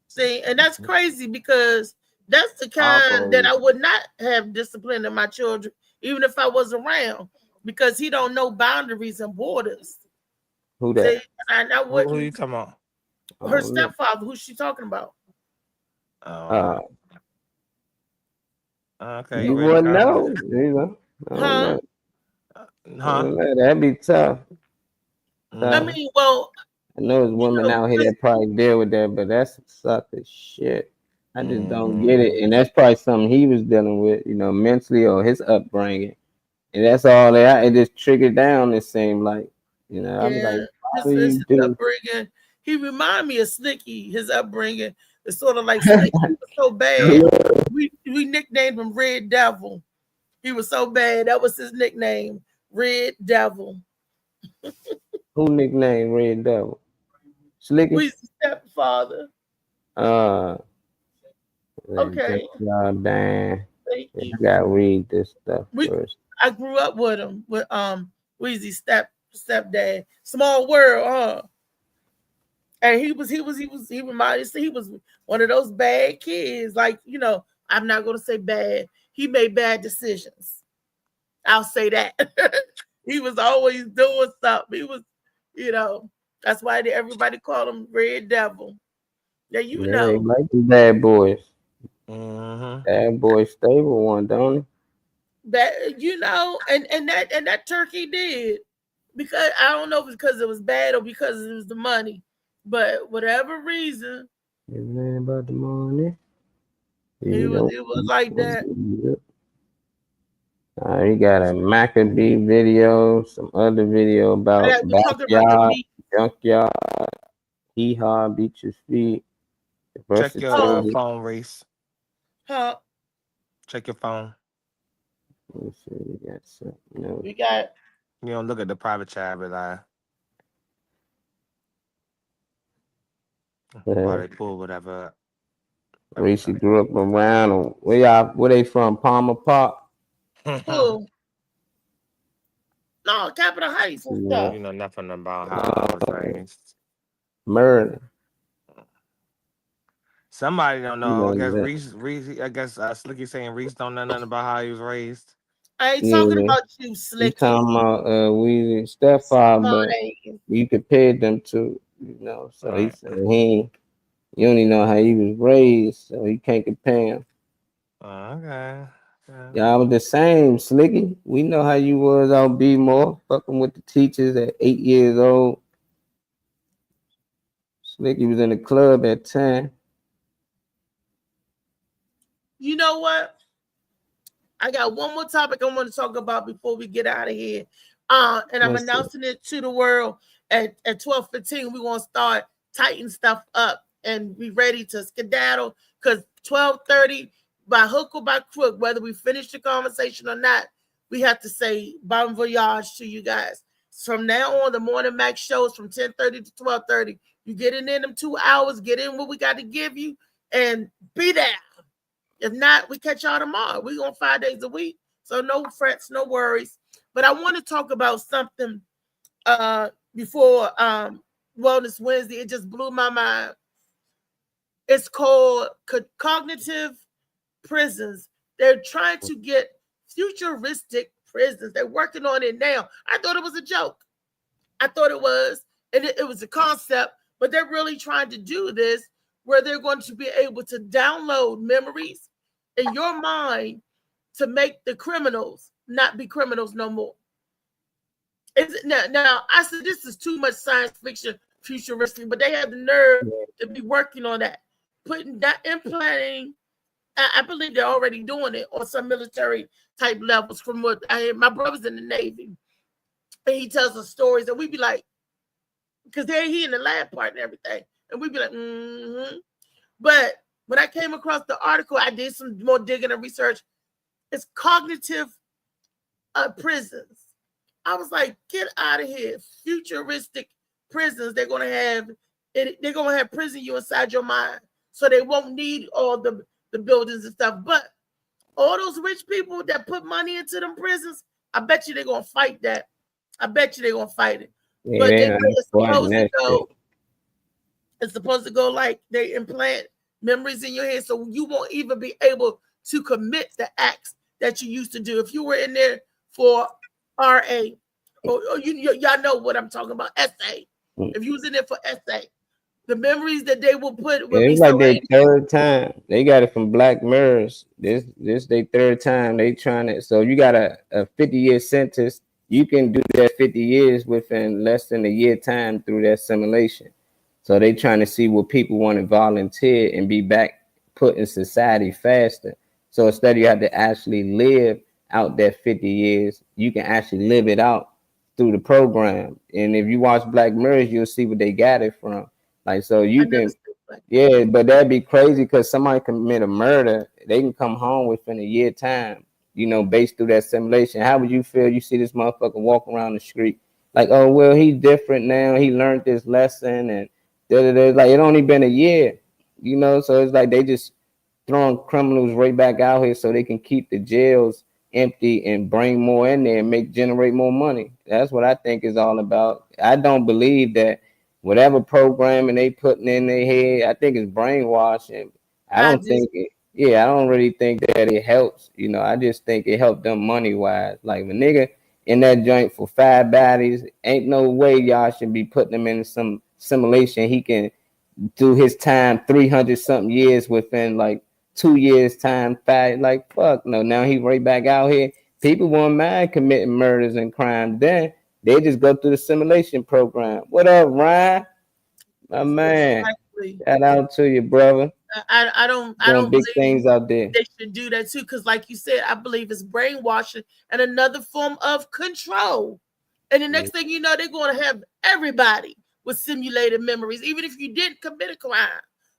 See, and that's crazy because that's the kind that I would not have disciplined in my children, even if I was around, because he don't know boundaries and borders. who that? See, and I Who wouldn't. you talking about? Her stepfather, who's she talking about? Okay, You ready to wouldn't go? know. You know. I don't know. Huh? That'd be tough. I mean, well, I know there's women out here that probably deal with that, but that's some sucker shit. I just don't get it. And that's probably something he was dealing with, mentally or his upbringing. And that's all that it just triggered down, it seemed like. I was like, why do his you do? upbringing. He remind me of Slicky. His upbringing is sort of like Slicky. He was so bad. We nicknamed him Red Devil. He was so bad. That was his nickname, Red Devil. Who nicknamed Red Devil? Slicky? We stepfather. Okay. Dan. Thank I you. gotta read this stuff first. I grew up with him with Weezy stepdad. Small world, huh? And he reminded us he was one of those bad kids. Like, I'm not gonna say bad. he made bad decisions. I'll say that. He was always doing something. He was, that's why everybody called him Red Devil. Now you Yeah, know. they like the bad boys. Mm-hmm. Bad boy stable one, don't he? That and that turkey did, because I don't know if it's because it was bad or because it was the money, but whatever reason, It ain't about the money. it was like that. He got a Maccabee video, some other video about We're talking about the backyard, meat. junkyard, hee-haw, beat your feet. Check your versatility. phone, Reese. Huh? Check your phone. Let me see, we got something else. We got. You don't look at the private chat, but or they pull whatever. Reese grew up around. Where they from? Palmer Park? Who? No, Capitol Heights and stuff. You know nothing about how I was raised. Murder. Somebody don't know. I guess that. Reese. I guess Slicky saying Reese don't know nothing about how he was raised. I ain't talking about you, Slicky. You talking about Weezy stepfather, but you compared them to, so he said you only know how he was raised, so you can't compare him. Okay. Y'all was the same, Slicky. We know how you was out B-more, fucking with the teachers at 8 years old. Slicky was in the club at 10. You know what? I got one more topic I want to talk about before we get out of here. And I'm announcing it to the world at 12:15. We're gonna start tightening stuff up and be ready to skedaddle, because 12:30, by hook or by crook, whether we finish the conversation or not, we have to say bon voyage to you guys. From now on, the Morning Max shows from 10:30 to 12:30. You get in them 2 hours, get in what we got to give you, and be there. If not, we catch y'all tomorrow. We're on 5 days a week, so no frets, no worries. But I want to talk about something before Wellness Wednesday. It just blew my mind. It's called cognitive prisons. They're trying to get futuristic prisons. They're working on it now. I thought it was a joke. I thought it was, and it was a concept, but they're really trying to do this where they're going to be able to download memories in your mind to make the criminals not be criminals no more. Now, I said this is too much science fiction, futuristic, but they have the nerve to be working on that, putting that, implanting. I believe they're already doing it on some military type levels. From what I hear, my brother's in the Navy, and he tells us stories, and we be like, because he in the lab part and everything, and we be like, mm-hmm. But when I came across the article, I did some more digging and research. It's cognitive prisons. I was like, get out of here. Futuristic prisons. They're going to have prison you inside your mind. So they won't need all the buildings and stuff. But all those rich people that put money into them prisons, I bet you they're going to fight that. I bet you they're going to fight it. Yeah, But it's supposed to go like they implant memories in your head, so you won't even be able to commit the acts that you used to do. If you were in there for RA, or y'all know what I'm talking about, SA. If you was in there for SA, the memories that they will put will be like so their third time. They got it from Black Mirrors. This their third time. They trying to. So you got a 50-year sentence. You can do that 50 years within less than a year time through that simulation. So they trying to see what people want to volunteer and be back put in society faster. So instead you have to actually live out that 50 years, you can actually live it out through the program. And if you watch Black Mirrors, you'll see what they got it from. Like, so you can, yeah, but that'd be crazy because somebody commit a murder, they can come home within a year time, based through that simulation. How would you feel? You see this motherfucker walk around the street like, oh, well, he's different now. He learned this lesson and like it only been a year, so it's like they just throwing criminals right back out here so they can keep the jails empty and bring more in there and generate more money. That's what I think is all about. I don't believe that whatever programming they putting in their head, I think it's brainwashing. I don't think yeah, I don't really think that it helps. You know, I just think it helped them money wise. Like the nigga in that joint for 5 bodies, ain't no way y'all should be putting him in some simulation. He can do his time 300 something years within like 2 years time. Five, like fuck no. Now he right back out here. People won't mind committing murders and crimes. Then they just go through the simulation program. What up, Ryan? My man. Exactly. Shout out to you, brother. I don't Doing big believe things out there. they should do that too, because like you said, I believe it's brainwashing and another form of control. And the next thing you know, they're going to have everybody with simulated memories, even if you didn't commit a crime.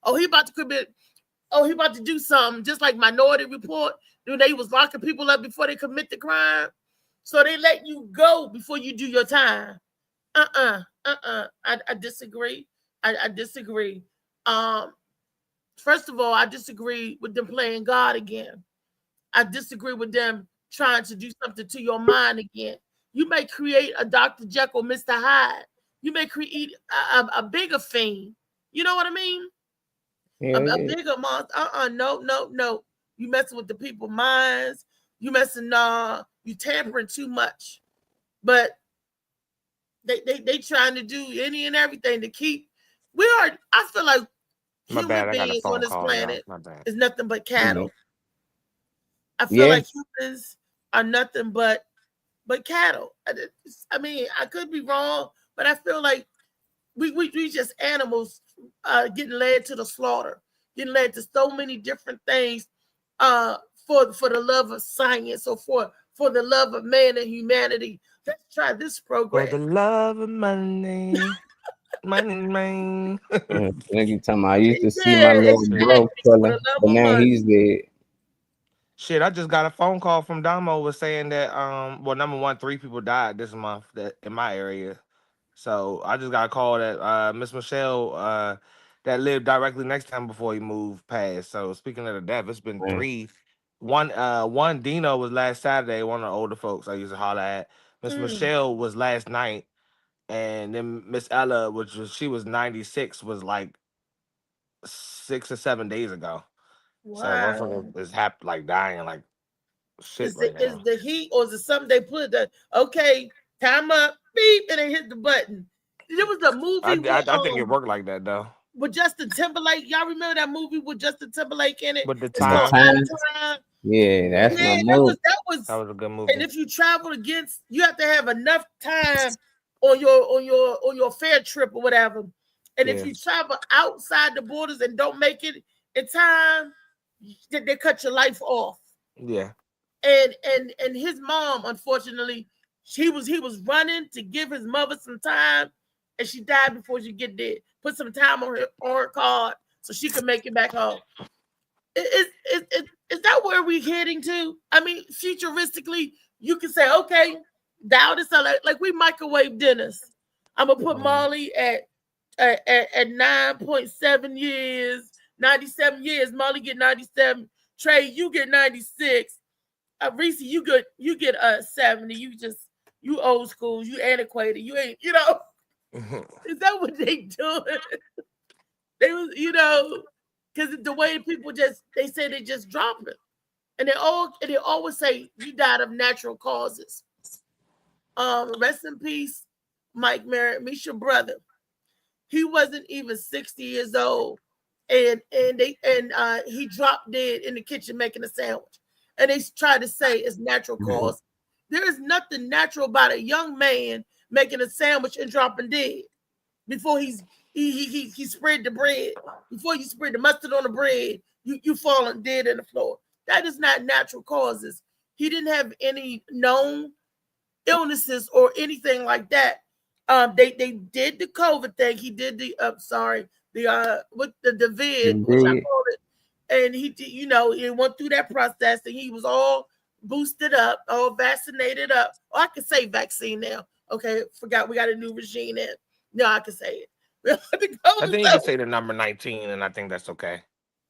Oh, he about to do something, just like Minority Report, when they was locking people up before they commit the crime. So they let you go before you do your time. I disagree. I disagree. First of all, I disagree with them playing God again. I disagree with them trying to do something to your mind again. You may create a Dr. Jekyll, Mr. Hyde. You may create a bigger fiend. You know what I mean? Yeah, A bigger monster. No. You messing with the people's minds. You you tampering too much. But they trying to do any and everything to keep. I feel like My human bad. I got a beings phone on this call, y'all. planet My bad. is nothing but cattle. I feel like humans are nothing but cattle. I mean, I could be wrong, but I feel like we just animals getting led to the slaughter, getting led to so many different things for the love of science or for the love of man and humanity. Let's try this program. For the love of money. Money. Nigga talking about, I used to see my little bro fella, but now he's dead. Shit, I just got a phone call from Damo was saying that well, number one, 3 people died this month that in my area. So I just got a call that Miss Michelle that lived directly next to him before he moved past. So speaking of the death, it's been 3. One Dino was last Saturday, one of the older folks I used to holler at. Miss Michelle was last night, and then Miss Ella, she was 96, was like 6 or 7 days ago. Wow. So motherfucker is like dying like shit Is right now. is the heat or is it something they put that okay, time up, beep, and they hit the button? There was a movie I think it worked like that though. with Justin Timberlake. Y'all remember that movie with Justin Timberlake in it? With the It's called time. Time. Yeah, that's my that movie. was That was a good movie. And if you travel against, you have to have enough time on your fair trip or whatever. And if you travel outside the borders and don't make it in time, they cut your life off. Yeah. And his mom, unfortunately, he was running to give his mother some time, and she died before she get there. Put some time on her card so she could make it back home. Is that where we're heading to? I mean, futuristically, you can say, okay, dial this out like we microwave dinners. I'm gonna put Molly at 9.7 years, 97 years. Molly get 97. Trey, you get 96. Reese, you get 70. You old school. You antiquated. You ain't. Is that what they doing? They was because the way people they say they just drop it, and they always say you died of natural causes. Rest in peace, Mike Merritt, Misha brother. He wasn't even 60 years old, and he dropped dead in the kitchen making a sandwich. And they try to say it's natural cause. There is nothing natural about a young man making a sandwich and dropping dead before he spread the bread. Before you spread the mustard on the bread, you falling dead in the floor. That is not natural causes. He didn't have any known illnesses or anything like that. They did the COVID thing. He did with the vid, which I called it. And he did, he went through that process, and he was all boosted up, all vaccinated up. Oh, I can say vaccine now. Okay, forgot we got a new regime in. No, I can say it. I think you can say the number 19, and I think that's okay.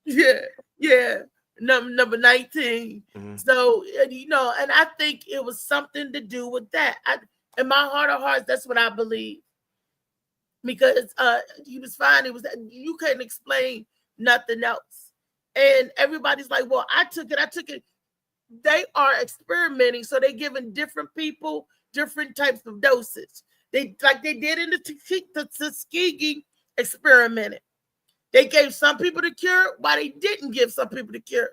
Yeah. Number 19. So, and I think it was something to do with that. In my heart of hearts, that's what I believe. Because he was fine. You couldn't explain nothing else. And everybody's like, well, I took it. They are experimenting, so they're giving different people different types of dosage. They like they did in the Tuskegee experimented. They gave some people the cure, while they didn't give some people the cure.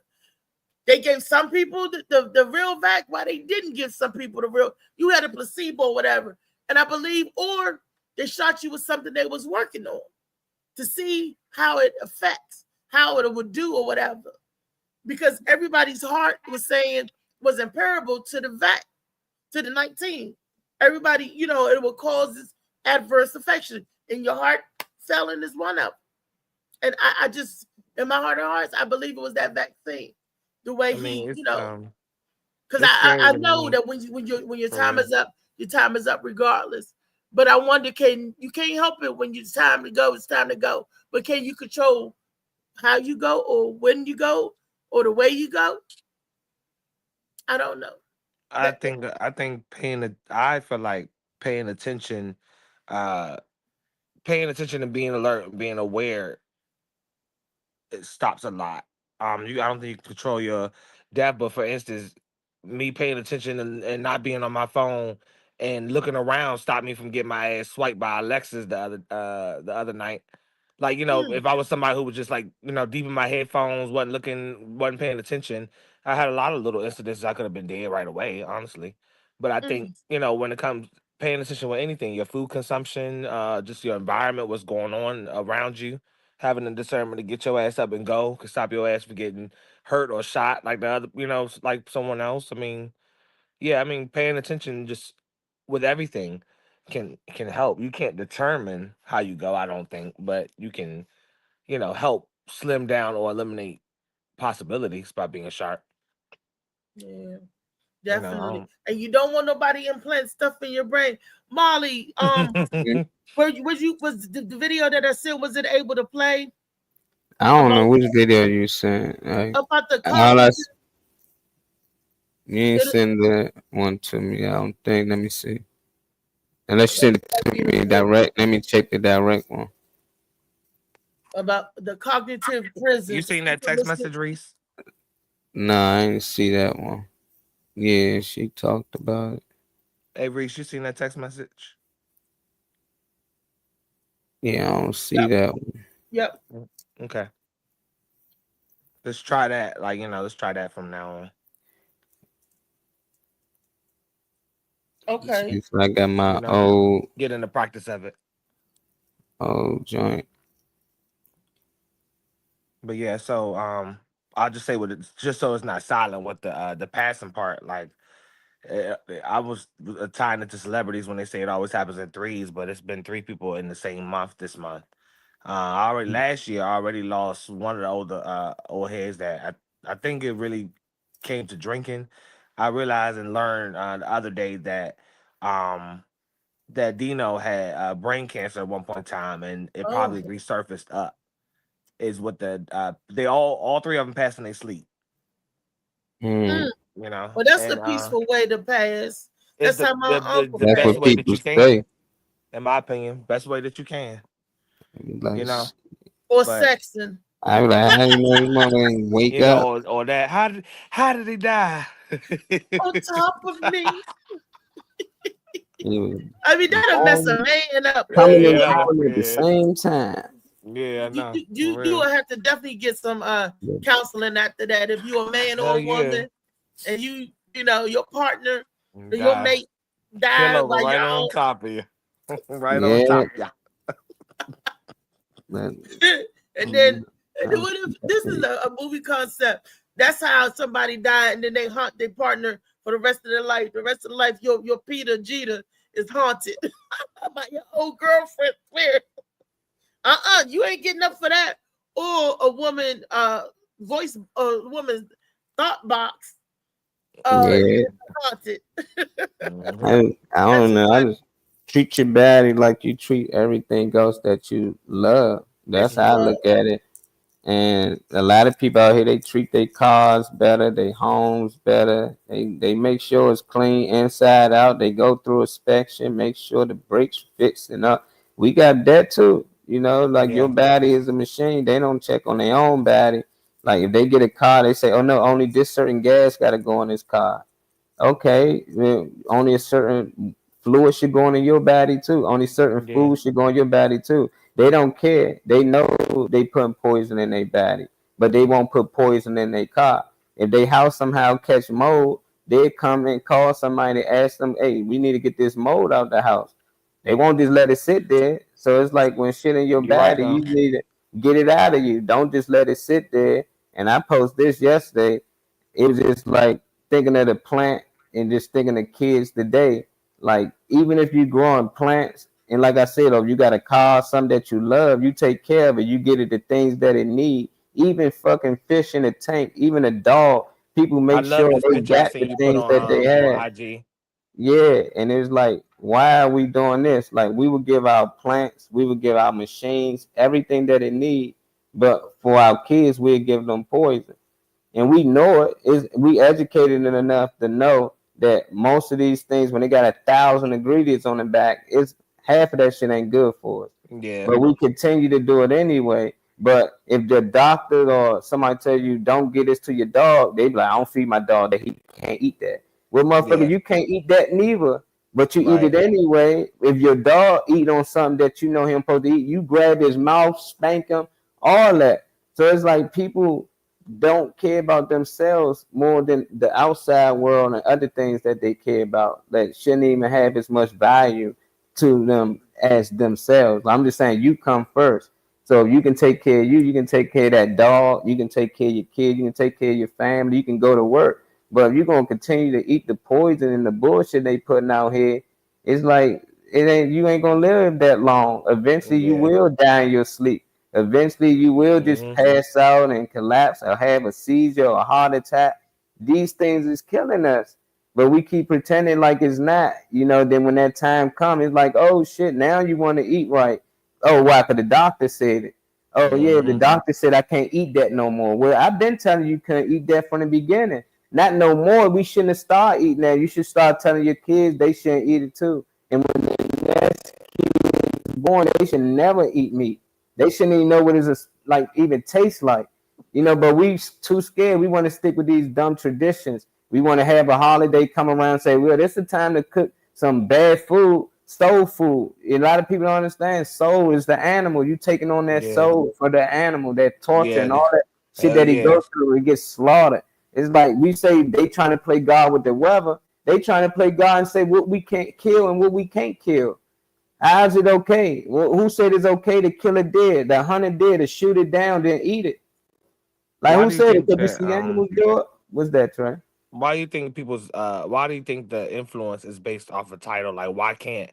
They gave some people the real vac, while they didn't give some people the real. You had a placebo or whatever. And I believe, or they shot you with something they was working on to see how it affects, how it would do or whatever. Because everybody's heart was imperable to the vac, to the 19. Everybody, it will cause this adverse affection. And your heart failing is one of them. And I just, in my heart of hearts, I believe it was that vaccine. The way because I know that when your time is up, your time is up regardless. But I wonder, you can't help it when it's time to go, it's time to go. But can you control how you go or when you go or the way you go? I don't know. I think I feel like paying attention and being alert and being aware, it stops a lot. I don't think you can control your death, but for instance, me paying attention and not being on my phone and looking around stopped me from getting my ass swiped by Alexis the other night. Like, if I was somebody who was just like, deep in my headphones, wasn't paying attention, I had a lot of little incidents I could have been dead right away, honestly. But I think, when it comes paying attention with anything, your food consumption, just your environment, what's going on around you, having the discernment to get your ass up and go, can stop your ass from getting hurt or shot like the other, like someone else. I mean, yeah, paying attention just with everything can help. You can't determine how you go, I don't think, but you can, help slim down or eliminate possibilities by being sharp. Yeah, definitely. And you don't want nobody implant stuff in your brain. Molly, was the video that I sent, was it able to play? I don't know which video you sent. About the you ain't send that one to me. I don't think. Let me see. Unless you send it to me direct. Let me check the direct one. About the cognitive prison. You seen that text message, Reese? Nah, I didn't see that one. Yeah, she talked about it. Hey, Reese, you seen that text message? Yeah, I don't see that one. Yep. Okay. Let's try that. Let's try that from now on. Okay. If I got my old get in the practice of it. Old joint. But yeah, so I'll just say just so it's not silent with the passing part. Like I was tying it to celebrities when they say it always happens in threes, but it's been 3 people in the same month this month. Last year I already lost one of the older old heads that I think it really came to drinking. I realized and learned the other day that that Dino had brain cancer at one point in time, and it probably resurfaced up. Is what they all 3 of them passed in their sleep. Well, that's the peaceful way to pass. That's how my uncle the best way that you can. Say. In my opinion, best way that you can. Or sexting. I was like, how you know his mother ain't wake up? Or that. How did he die? On top of me. I mean, that'll mess a man up. Coming in at the same time. Yeah, I know. You will have to definitely get some counseling after that. If you're a man or a woman, and your partner, or your mate died by right your on top of you, right on top of you. And then what if this is a movie concept? That's how somebody died, and then they haunt their partner for the rest of their life. The rest of the life, your Peter Jeter is haunted by your old girlfriend. You ain't getting up for that. Or a woman voice, a woman's thought box. Haunted. I don't know. I just treat your body like you treat everything else that you love. That's how I look at it. And a lot of people out here, they treat their cars better, their homes better. They make sure it's clean inside out. They go through inspection, make sure the brakes fixing up. We got that too. Your body is a machine. They don't check on their own body. Like if they get a car, they say, "Oh no, only this certain gas got to go in this car." Okay, well, only a certain fluid should go in your body too. Only certain Yeah. food should go in your body too. They don't care. They know they putting poison in their body, but they won't put poison in their car. If they house somehow catch mold, they come and call somebody, ask them, "Hey, we need to get this mold out the house." They won't just let it sit there. So it's like when shit in your You're right body, though. you need to get it out of you. Don't just let it sit there. And I post this yesterday. It was just like thinking of the plant and just thinking of kids today. Like even if you growing plants, and like I said, if you got a car, something that you love, you take care of it. You get it the things that it need. Even fucking fish in a tank, even a dog. People I make love sure this they picture I got seen the you put things that they on have. IG. Yeah, and it's like, why are we doing this? Like, we would give our plants, we would give our machines everything that it need, but for our kids, we'd give them poison, and we know it. Is we educated it enough to know that most of these things, when they got 1,000 ingredients on the back, it's half of that shit ain't good for us. Yeah. But we continue to do it anyway. But if the doctor or somebody tell you don't get this to your dog, they be like, I don't feed my dog that, he can't eat that. Well, motherfucker, Yeah. you can't eat that neither, but you eat Right. it anyway. If your dog eat on something that you know him supposed to eat, you grab his mouth, spank him, all that. So it's like people don't care about themselves more than the outside world and other things that they care about that shouldn't even have as much value to them as themselves. I'm just saying you come first. So if you can take care of you, you can take care of that dog, you can take care of your kid, you can take care of your family, you can go to work. But if you're gonna continue to eat the poison and the bullshit they putting out here, it's like you ain't gonna live that long. Eventually you Yeah. will die in your sleep. Eventually you will just Mhm. pass out and collapse or have a seizure or a heart attack. These things is killing us. But we keep pretending like it's not, then when that time comes, it's like, oh shit, now you want to eat right. Oh, why? Because the doctor said it. Oh yeah, the Mhm. doctor said I can't eat that no more. Well, I've been telling you couldn't eat that from the beginning. Not no more. We shouldn't have started eating that. You should start telling your kids they shouldn't eat it too. And when the next kid is born, they should never eat meat. They shouldn't even know what it's like, even taste like. But we too scared. We want to stick with these dumb traditions. We want to have a holiday come around and say, well, this is the time to cook some bad food, soul food. A lot of people don't understand. Soul is the animal. You taking on that Yeah. soul for the animal, that torture and Yeah. all that shit Hell that he yeah. goes through. He gets slaughtered. It's like we say they trying to play God with the weather. They trying to play God and say what we can't kill and what we can't kill. How's it okay? Well, who said it's okay to kill a deer, to hunt a deer, to shoot it down, then eat it? Like Why who do you said it? think Because you that see animals do it? What's that, Trey? why do you think why do you think the influence is based off a title? Like why can't,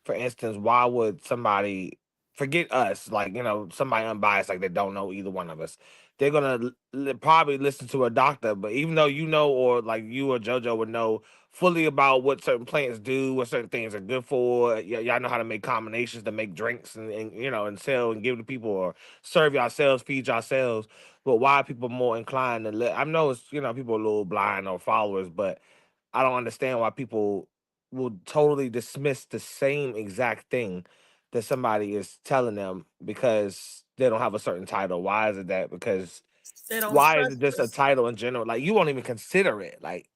for instance, why would somebody forget us, like, somebody unbiased, like they don't know either one of us, they're gonna probably listen to a doctor, but even though or like you or JoJo would know fully about what certain plants do, what certain things are good for, y'all know how to make combinations to make drinks and sell and give to people or serve yourselves, feed yourselves. But why are people more inclined to let? I know it's people are a little blind or followers, but I don't understand why people will totally dismiss the same exact thing that somebody is telling them because they don't have a certain title. Why is it that? Because They don't why is it trust just a us title in general? Like you won't even consider it. Like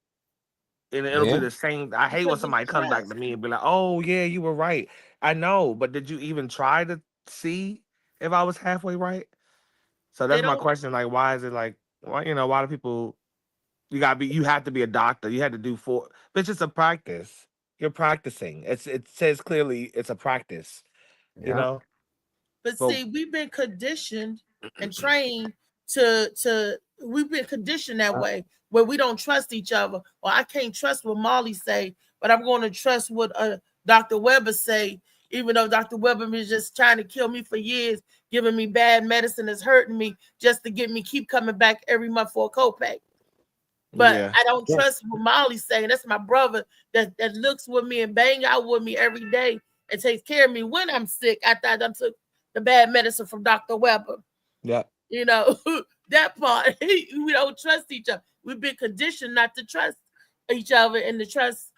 and it'll be Yeah. the same. I hate when because of somebody comes back trust. to me and be like, "Oh yeah, you were right." I know, but did you even try to see if I was halfway right? So They that's my don't. question. Like, why is it like, why do people? You have to be a doctor. You had to do but it's just a practice. You're practicing. It says clearly it's a practice. You Yeah. know. But But see, we've been conditioned and trained to we've been conditioned that way where we don't trust each other. Or I can't trust what Molly say, but I'm going to trust what Dr. Weber say, even though Dr. Weber was just trying to kill me for years, giving me bad medicine that's hurting me just to get me keep coming back every month for a copay. But yeah, I don't Yeah. trust what Molly's saying. That's my brother that looks with me and bang out with me every day and takes care of me when I'm sick. I thought I took the bad medicine from Dr. Weber. yeah, That part. We don't trust each other. We've been conditioned not to trust each other and to trust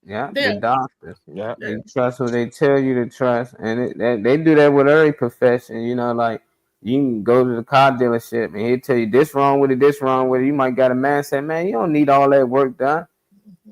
Yeah. The them. doctors. yeah, You trust what they tell you to trust, and they do that with every profession. Like You can go to the car dealership and he'll tell you this wrong with it, this wrong with it. You might got a man say, man, you don't need all that work done.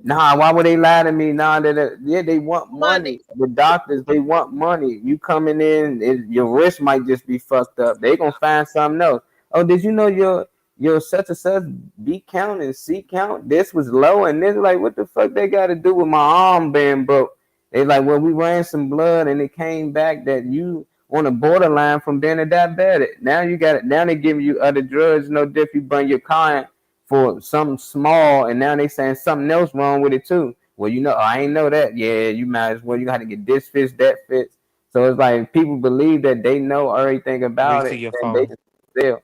Nah, why would they lie to me? Nah, yeah, they want money. The doctors, they want money. You coming in, your wrist might just be fucked up. They gonna find something else. Oh, did you know your such and such B count and C count? This was low, and this like, what the fuck they got to do with my arm being broke? They like, well, we ran some blood and it came back that you on a borderline from being a diabetic. Now you got it. Now they giving you other drugs. No different. You bring your client for something small, and now they saying something else wrong with it too. Well, you know, I ain't know that. Yeah, you might as well. You got to get this fixed, that fixed. So it's like people believe that they know everything about Reese, it, your and phone. they just still,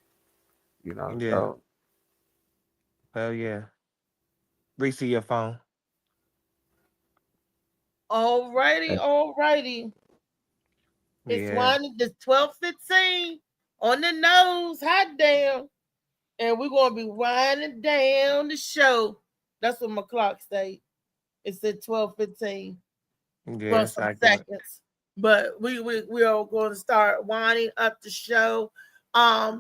you know. Yeah. So Hell yeah. Reese, your phone. All righty. It's Yeah. one. It's 12:15 on the nose. Hot damn. And we're gonna be winding down the show. That's what my clock states. It's at 12:15. Yeah, For it's some accurate. seconds. But we are going to start winding up the show. I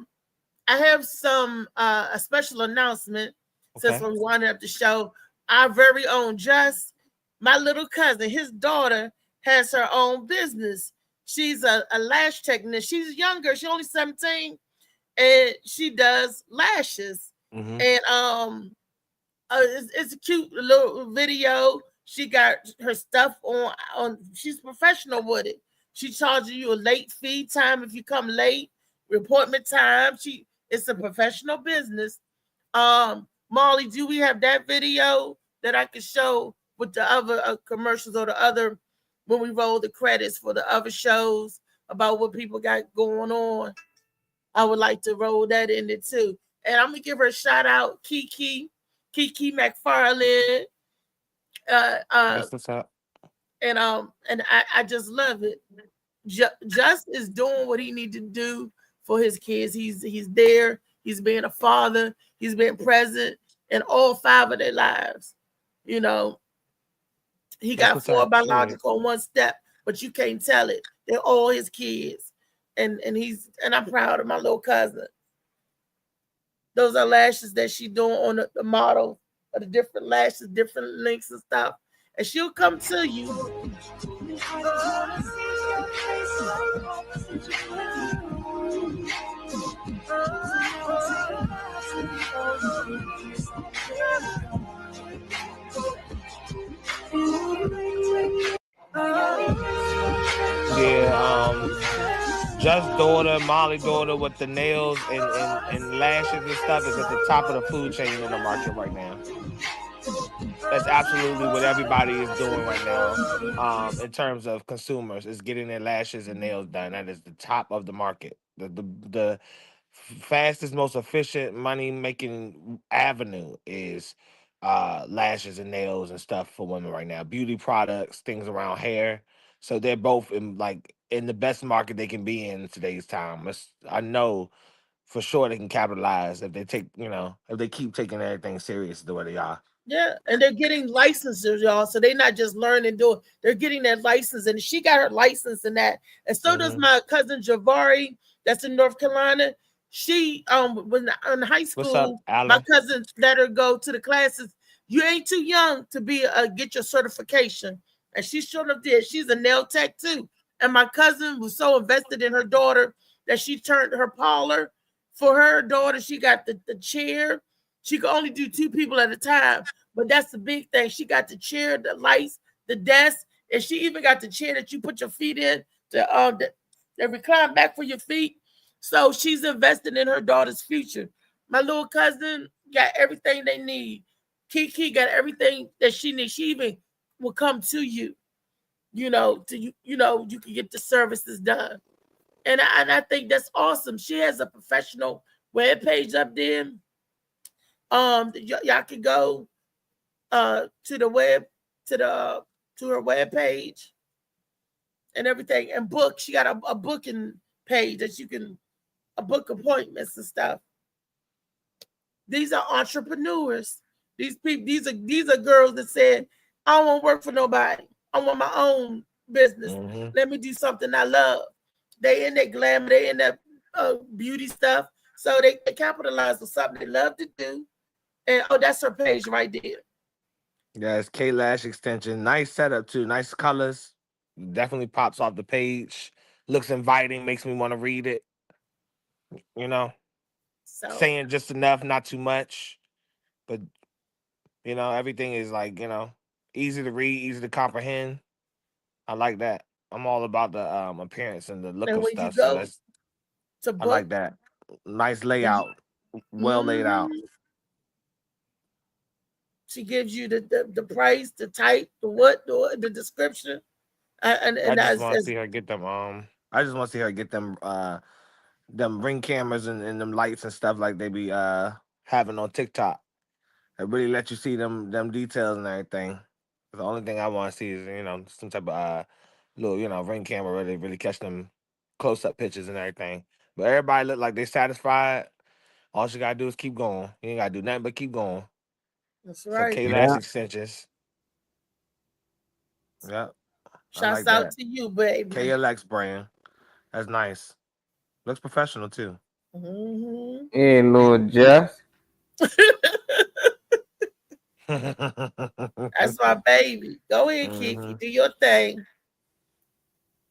have some a special announcement since we're winding up the show. Our very own Just, my little cousin, his daughter has her own business. She's a lash technician. She's younger. She's only 17. And she does lashes, and it's a cute little video. She got her stuff on. She's professional with it. She charges you a late fee time if you come late, appointment time. It's a professional business. Molly, do we have that video that I can show with the other commercials or the other when we roll the credits for the other shows about what people got going on? I would like to roll that in it too. And I'm gonna give her a shout out, Kiki McFarland. That's what's up. And I just love it. Just is doing what he need to do for his kids. He's there. He's being a father. He's being present in all 5 of their lives. You know, he got 4 biological in 1 step, but you can't tell it. They're all his kids. And I'm proud of my little cousin. Those are lashes that she's doing on the model of the different lashes, different lengths and stuff. And she'll come to you. Just daughter, Molly daughter with the nails and lashes and stuff is at the top of the food chain in the market right now. That's absolutely what everybody is doing right now. In terms of consumers, is getting their lashes and nails done. That is the top of the market. The fastest, most efficient money making avenue is lashes and nails and stuff for women right now. Beauty products, things around hair. So they're both in the best market they can be in today's time. I know for sure they can capitalize if they if they keep taking everything serious the way they are. Yeah, and they're getting licenses, y'all. So they're not just learning, they're getting their license. And she got her license in that. And so does my cousin Javari, that's in North Carolina. She when in high school, What's up, Alan? my cousin let her go to the classes. You ain't too young to be get your certification. And she sure enough did. She's a nail tech too. And my cousin was so invested in her daughter that she turned her parlor for her daughter. She got the chair. She could only do 2 people at a time, but that's the big thing. She got the chair, the lights, the desk, and she even got the chair that you put your feet in to recline back for your feet. So she's invested in her daughter's future. My little cousin got everything they need. Kiki got everything that she needs. She even will come to you, you can get the services done. And I think that's awesome. She has a professional web page up there. Y'all can go to her web page and everything and book. She got a booking page that you can book appointments and stuff. These are entrepreneurs. These people, these are girls that said, I don't want to work for nobody. I want my own business. Let me do something I love. They in their glamour, they in their beauty stuff. So they capitalize on something they love to do. And that's her page right there. Yeah, it's K Lash Extension. Nice setup too. Nice colors. Definitely pops off the page. Looks inviting. Makes me want to read it. You know, So saying just enough, not too much. But everything is like easy to read, easy to comprehend. I like that. I'm all about the appearance and the look and of when you stuff. So go to I book, like that. Nice when you, layout, well laid out. she gives you the price, the type, the description, and I just that's want to see her get them. I just want to see her get them. Them ring cameras and them lights and stuff like they be having on TikTok. It really let you see them details and everything. The only thing I want to see is some type of little ring camera where they really catch them close up pictures and everything. But everybody look like they satisfied. All you gotta do is keep going. You ain't gotta do nothing but keep going. That's So right. K Lash Extensions. Yep. I Shouts like out that. to you, baby. KLX brand. That's nice. Looks professional too. Hey, Lord Jeff. That's my baby. Go ahead, Kiki. Do your thing.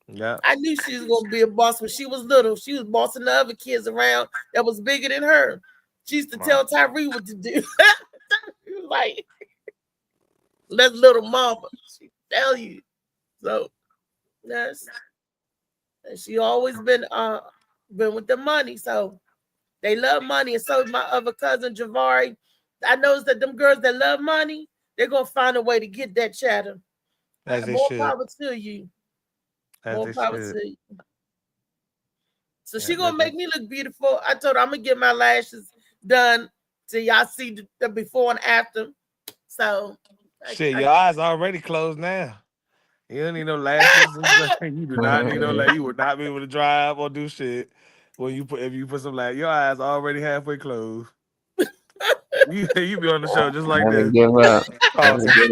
Yeah. I knew she was gonna be a boss when she was little. She was bossing the other kids around that was bigger than her. She used to tell Tyree what to do. He was like, "Let little mama." She tell you. So yes, and she always been with the money. So they love money, and so my other cousin Javari. I noticed that them girls that love money, they're gonna find a way to get that chatter. As they More should. power to you. As More they power should. to you. So Yeah, she gonna make me look beautiful. I told her I'm gonna get my lashes done so y'all see the before and after. So shit, your eyes already closed now. You don't need no lashes. You do not need no lashes. You would not be able to drive or do shit when if you put some lashes. Your eyes already halfway closed. You be on the show just like Never this. give up. Never give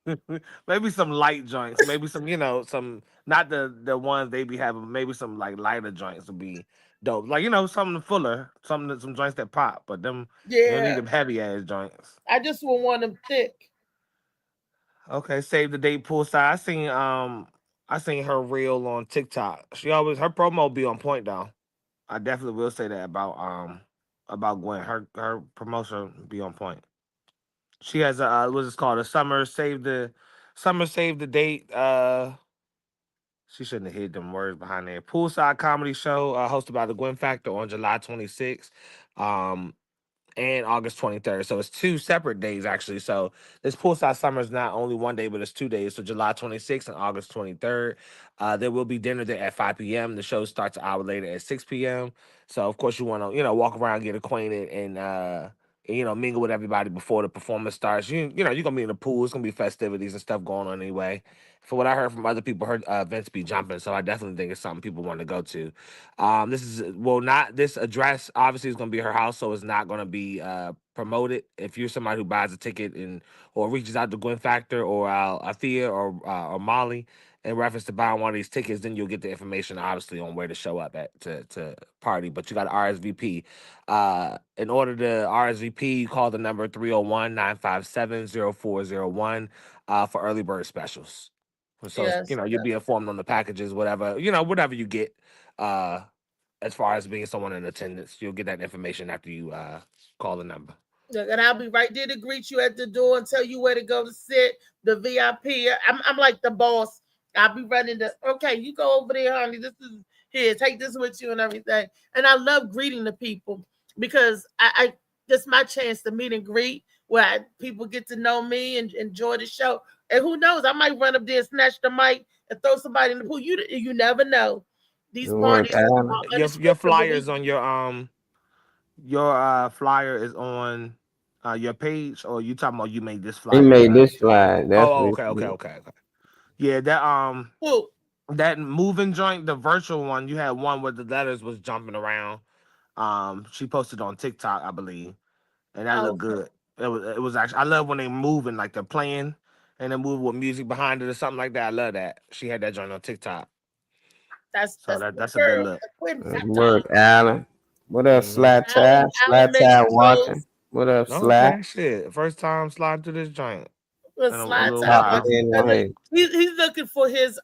up. Maybe some light joints. Maybe some, some not the ones they be having. Maybe some like lighter joints would be dope. Like something fuller, some joints that pop. But them, you don't need them heavy ass joints. I just would want them thick. Okay, save the date poolside. I seen her reel on TikTok. Her promo be on point though. I definitely will say that about Gwen. Her promotion be on point. She has a what's it called? A summer save the date. She shouldn't have hid them words behind there. Poolside comedy show hosted by the Gwen Factor on July 26th. And August 23rd. So it's 2 separate days, actually. So this Poolside Summer is not only one day, but it's 2 days. So July 26th and August 23rd. There will be dinner there at 5 p.m. The show starts an hour later at 6 p.m. So, of course, you want to, walk around, get acquainted, and mingle with everybody before the performance starts. You're going to be in the pool. It's going to be festivities and stuff going on anyway. For what I heard from other people, heard events be jumping. So I definitely think it's something people want to go to. This address obviously is going to be her house, so it's not going to be promoted. If you're somebody who buys a ticket or reaches out to Gwen Factor or Althea or Molly in reference to buying one of these tickets, then you'll get the information obviously on where to show up at to party. But you got to RSVP. In order to RSVP, you call the number 301-957-0401 for early bird specials. So you'll be informed on the packages, whatever you get. As far as being someone in attendance, you'll get that information after you call the number. And I'll be right there to greet you at the door and tell you where to go to sit. The VIP. I'm like the boss. I'll be running okay, you go over there, honey. This is here. Take this with you and everything. And I love greeting the people because I this is my chance to meet and greet where people get to know me and enjoy the show. And who knows, I might run up there and snatch the mic and throw somebody in the pool. You never know. These parties. Your flyers on your flyer is on your page, or you talking about you made this flyer? He made this flyer. That's Okay. Yeah, that moving joint, the virtual one, you had one where the letters was jumping around. She posted on TikTok, I believe, and that looked good. It was actually, I love when they moving like they're playing, and a movie with music behind it or something like that. I love that. She had that joint on TikTok. That's So the that's a good girl. look. Quinn Good Factor. work, Alan. What up, Sly Ty? Alan Sly makes Ty the watching. clothes. What up, Sly? Okay, shit. First time sliding through this joint. With And a Sly little Ty Pop ride. it in on it. he's looking for his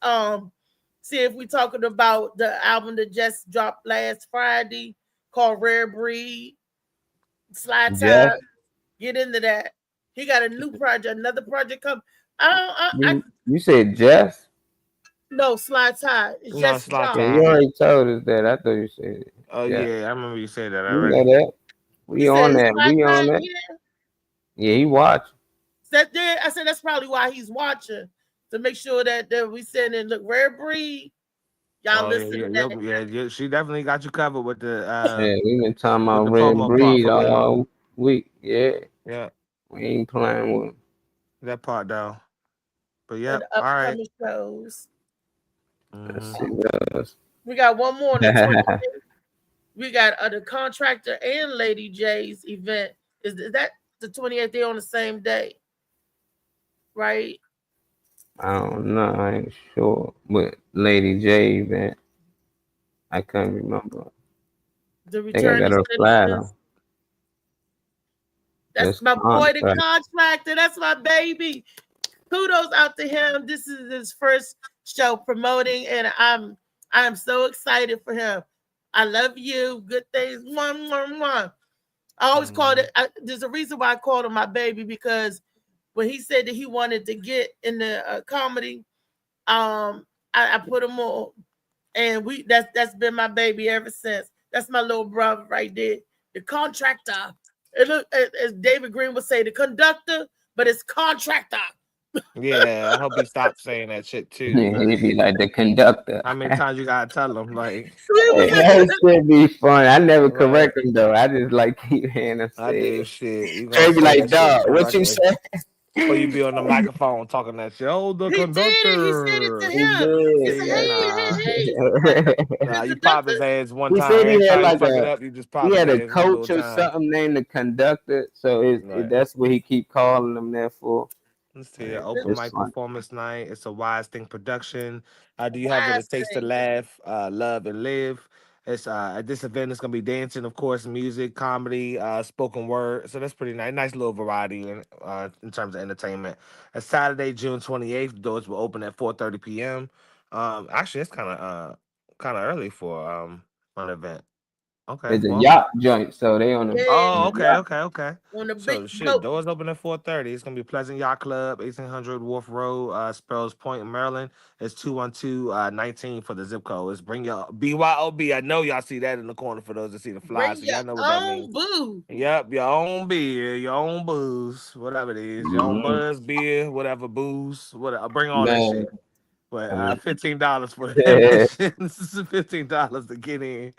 see if we talking about the album that just dropped last Friday called Rare Breed. Sly Jeff, Ty, get into that. He got a new project, another project come. you said Jeff? No, Sly Ty. It's No, just Sly dropped. Yeah, Ty. you already told us that. I thought you said it. Oh yeah, I remember you said that You know already. that. We You on said that. Sly We Ty on that. here? Yeah, he watched. That there, I said that's probably why he's watching to make sure that we send in look Rare Breed. Y'all Oh listen to that. yeah. She definitely got you covered with the Yeah, we been talking with about the Red promo part Breed for Remo. all week. Yeah, Yeah, we ain't playing with him. that part though. But And yep, the all right. upcoming shows. Let's Mhm. see what else. We got one more on the 28th. We got the Contractor and Lady J's event. Is that the 28th? They on the same day, right? I don't know. I ain't sure. But Lady J event, I can't remember. The I think I return got of her fly citizens. though. That's my boy, the Contract. Contractor. That's my baby. Kudos out to him. This is his first show promoting, and I'm so excited for him. I love you. Good things. Mwah, mwah, mwah. I always called it. There's a reason why I called him my baby, because when he said that he wanted to get in the comedy, I put him on, and that's been my baby ever since. That's my little brother right there, the Contractor. It look as David Green would say, the conductor, but it's Contractor. Yeah, I hope he stops saying that shit too. Yeah, he be like the conductor. How many times you gotta tell him? Like, Hey, that should be fun. I never Right. correct him though. I just like keep hearing him I say do it. shit. You Trey gonna be say like, that shit dog, what you correctly. say? Before you be on the microphone talking that shit. Oh, the He did it. He said it conductor. to He him. He said, did. hey. Nah, The you pop his conductor. ass one He time. said Every he had time you like fuck it up, you just pop he his had a ass one little coach or time. something named the conductor. So Right. that's what he keep calling him there for. Let's see, an open It's mic fun. performance night. It's a Wise Thing production. Do you have what it takes to laugh, love, and live? It's at this event. It's gonna be dancing, of course, music, comedy, spoken word. So that's pretty nice. Nice little variety in terms of entertainment. It's Saturday, June 28th. Doors will open at 4:30 p.m. Actually, it's kind of early for an event. Okay, It's a well. yacht joint, so they on the Oh, Yeah. okay. On the So big shit, boat. doors open at 4:30. It's gonna be Pleasant Yacht Club, 1800 Wharf Road, Sparrows Point, Maryland. It's 212-19 for the zip code. It's bring your BYOB. I know y'all see that in the corner for those that see the fly, Bring so your y'all know what that own means. boo. Yep, your own beer, your own booze, whatever it is, your own buzz, beer, whatever booze, whatever. Bring all that man. shit. But $15 for the Yeah. admission. This is $15 to get in.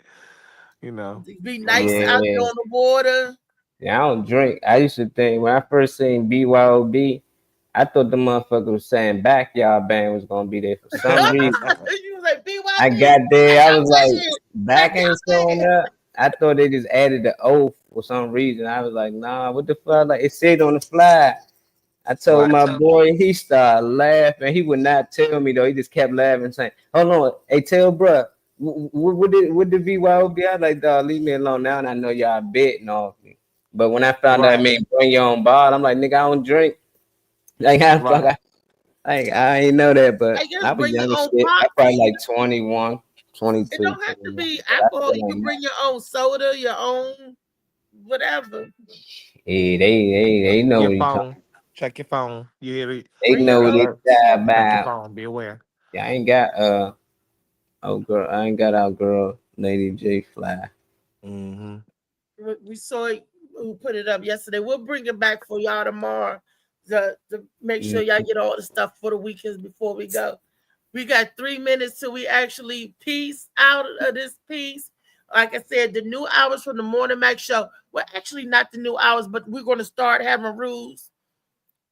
You know. Be nice out there Yeah. on the water. Yeah, I don't drink. I used to think when I first seen BYOB, I thought the motherfucker was saying Backyard Band was gonna be there for some reason. You was like, BYB. I got there, I was like, Back back ain't showing up. I thought they just added the O for some reason. I was like, nah, what the fuck? Like it said on the fly. I told my boy, he started laughing. He would not tell me though. He just kept laughing, saying, "Hold on, hey, tell bruh, what the BYOB?" I was like, dog, leave me alone now. And I know y'all betting off me. But when I found out I mean bring your own bottle, I'm like, nigga, I don't drink. Like I ain't know that, but I was bring your young as own shit. I pop. probably like 21, 22. It don't have to be But I alcohol. feel You like can bring your own soda, your own whatever. yeah, they know Your what you talking. phone. Check your phone. You hear it? They know what they Check talking your about. phone. Be aware. Yeah, I ain't got I ain't got our girl Lady J Fly. Mm-hmm. We saw it. We put it up yesterday. We'll bring it back for y'all tomorrow to make sure y'all get all the stuff for the weekends before we go. We got 3 minutes till we actually peace out of this piece. Like I said, the new hours from the Morning Mac show. Well, actually not the new hours, but we're going to start having rules,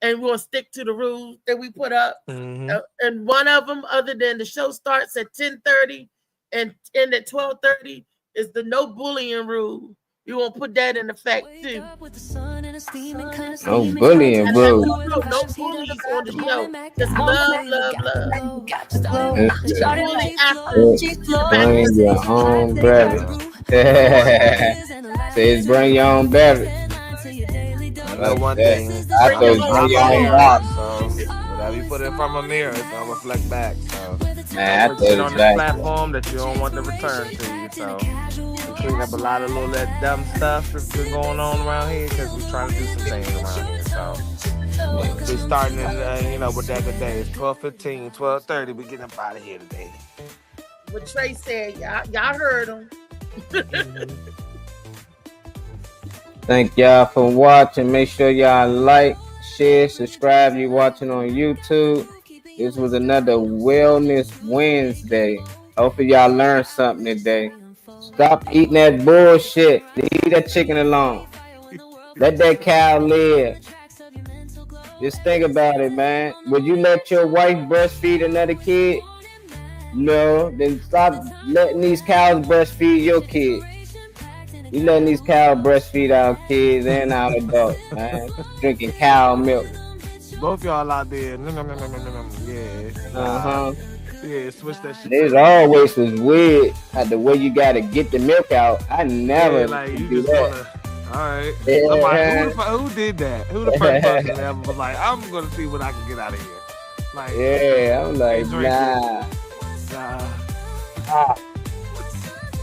and we're going to stick to the rules that we put up. Mm-hmm. And one of them, other than the show starts at 10:30 and end at 12:30, is the no bullying rule. You want to put that in effect too. No bullying, bro. No bullies on the show. Just love. Bully after. Bring your own beverage. Says bring your own beverage. Like one thing. I thought bring your own box. So whatever you put in front of a mirror, it's gonna reflect back. So man, I put shit on thought this platform that you don't want to return to you. So we clean up a lot of little that dumb stuff that's been going on around here because we're trying to do some things around here. So we're starting in, with that today. It's 12:15, 12:30. We getting up out of here today. What Trey said, y'all heard him. Thank y'all for watching. Make sure y'all like, share, subscribe. You watching on YouTube. This was another Wellness Wednesday. Hopefully y'all learned something today. Stop eating that bullshit. Leave that chicken alone. Let that cow live. Just think about it, man. Would you let your wife breastfeed another kid? No. Then stop letting these cows breastfeed your kid. You letting these cows breastfeed our kids and our adults, man. Drinking cow milk. Both y'all out there. No. Yeah. Yeah, switch that shit. It always was weird the way you gotta get the milk out. I never do that. Alright. Yeah. I'm like, who did that? Who the first person that ever was like, I'm gonna see what I can get out of here. Like, yeah, I'm like, nah.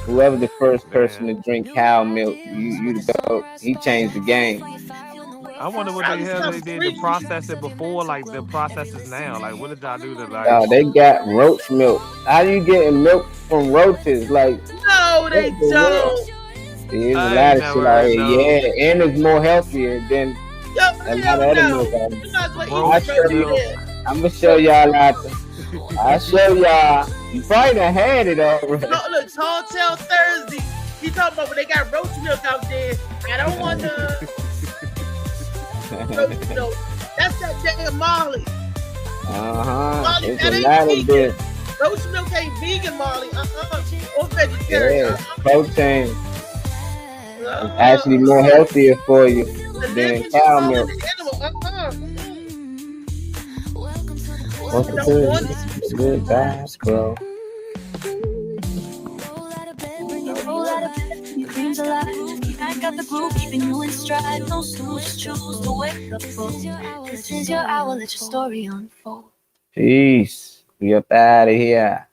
Whoever the first person to drink cow milk, you the goat. He changed the game. I wonder what the hell they did to process it before, like the processes now. Like, what did y'all do to like? They got roach milk. How you getting milk from roaches? Like, no, they don't. There's a lot of shit out here. Yeah, and it's more healthier than a lot of other milk out here. I'm gonna show y'all out there. I'll show y'all. You probably done had it already. Look, Tall Tale Thursday. He talking about when they got roach milk out there. I don't want to. That's that damn Molly. Molly, It's that a ain't lot of vegan. this. Roach milk ain't vegan, Molly. Or vegetarian. Yeah, protein. It's actually more healthier for you than cow milk. What's the good vibes, bro? I got the groove, keeping you in stride. No snooze, choose to wake up. This is your hour, let your story unfold. Peace. We up out of here.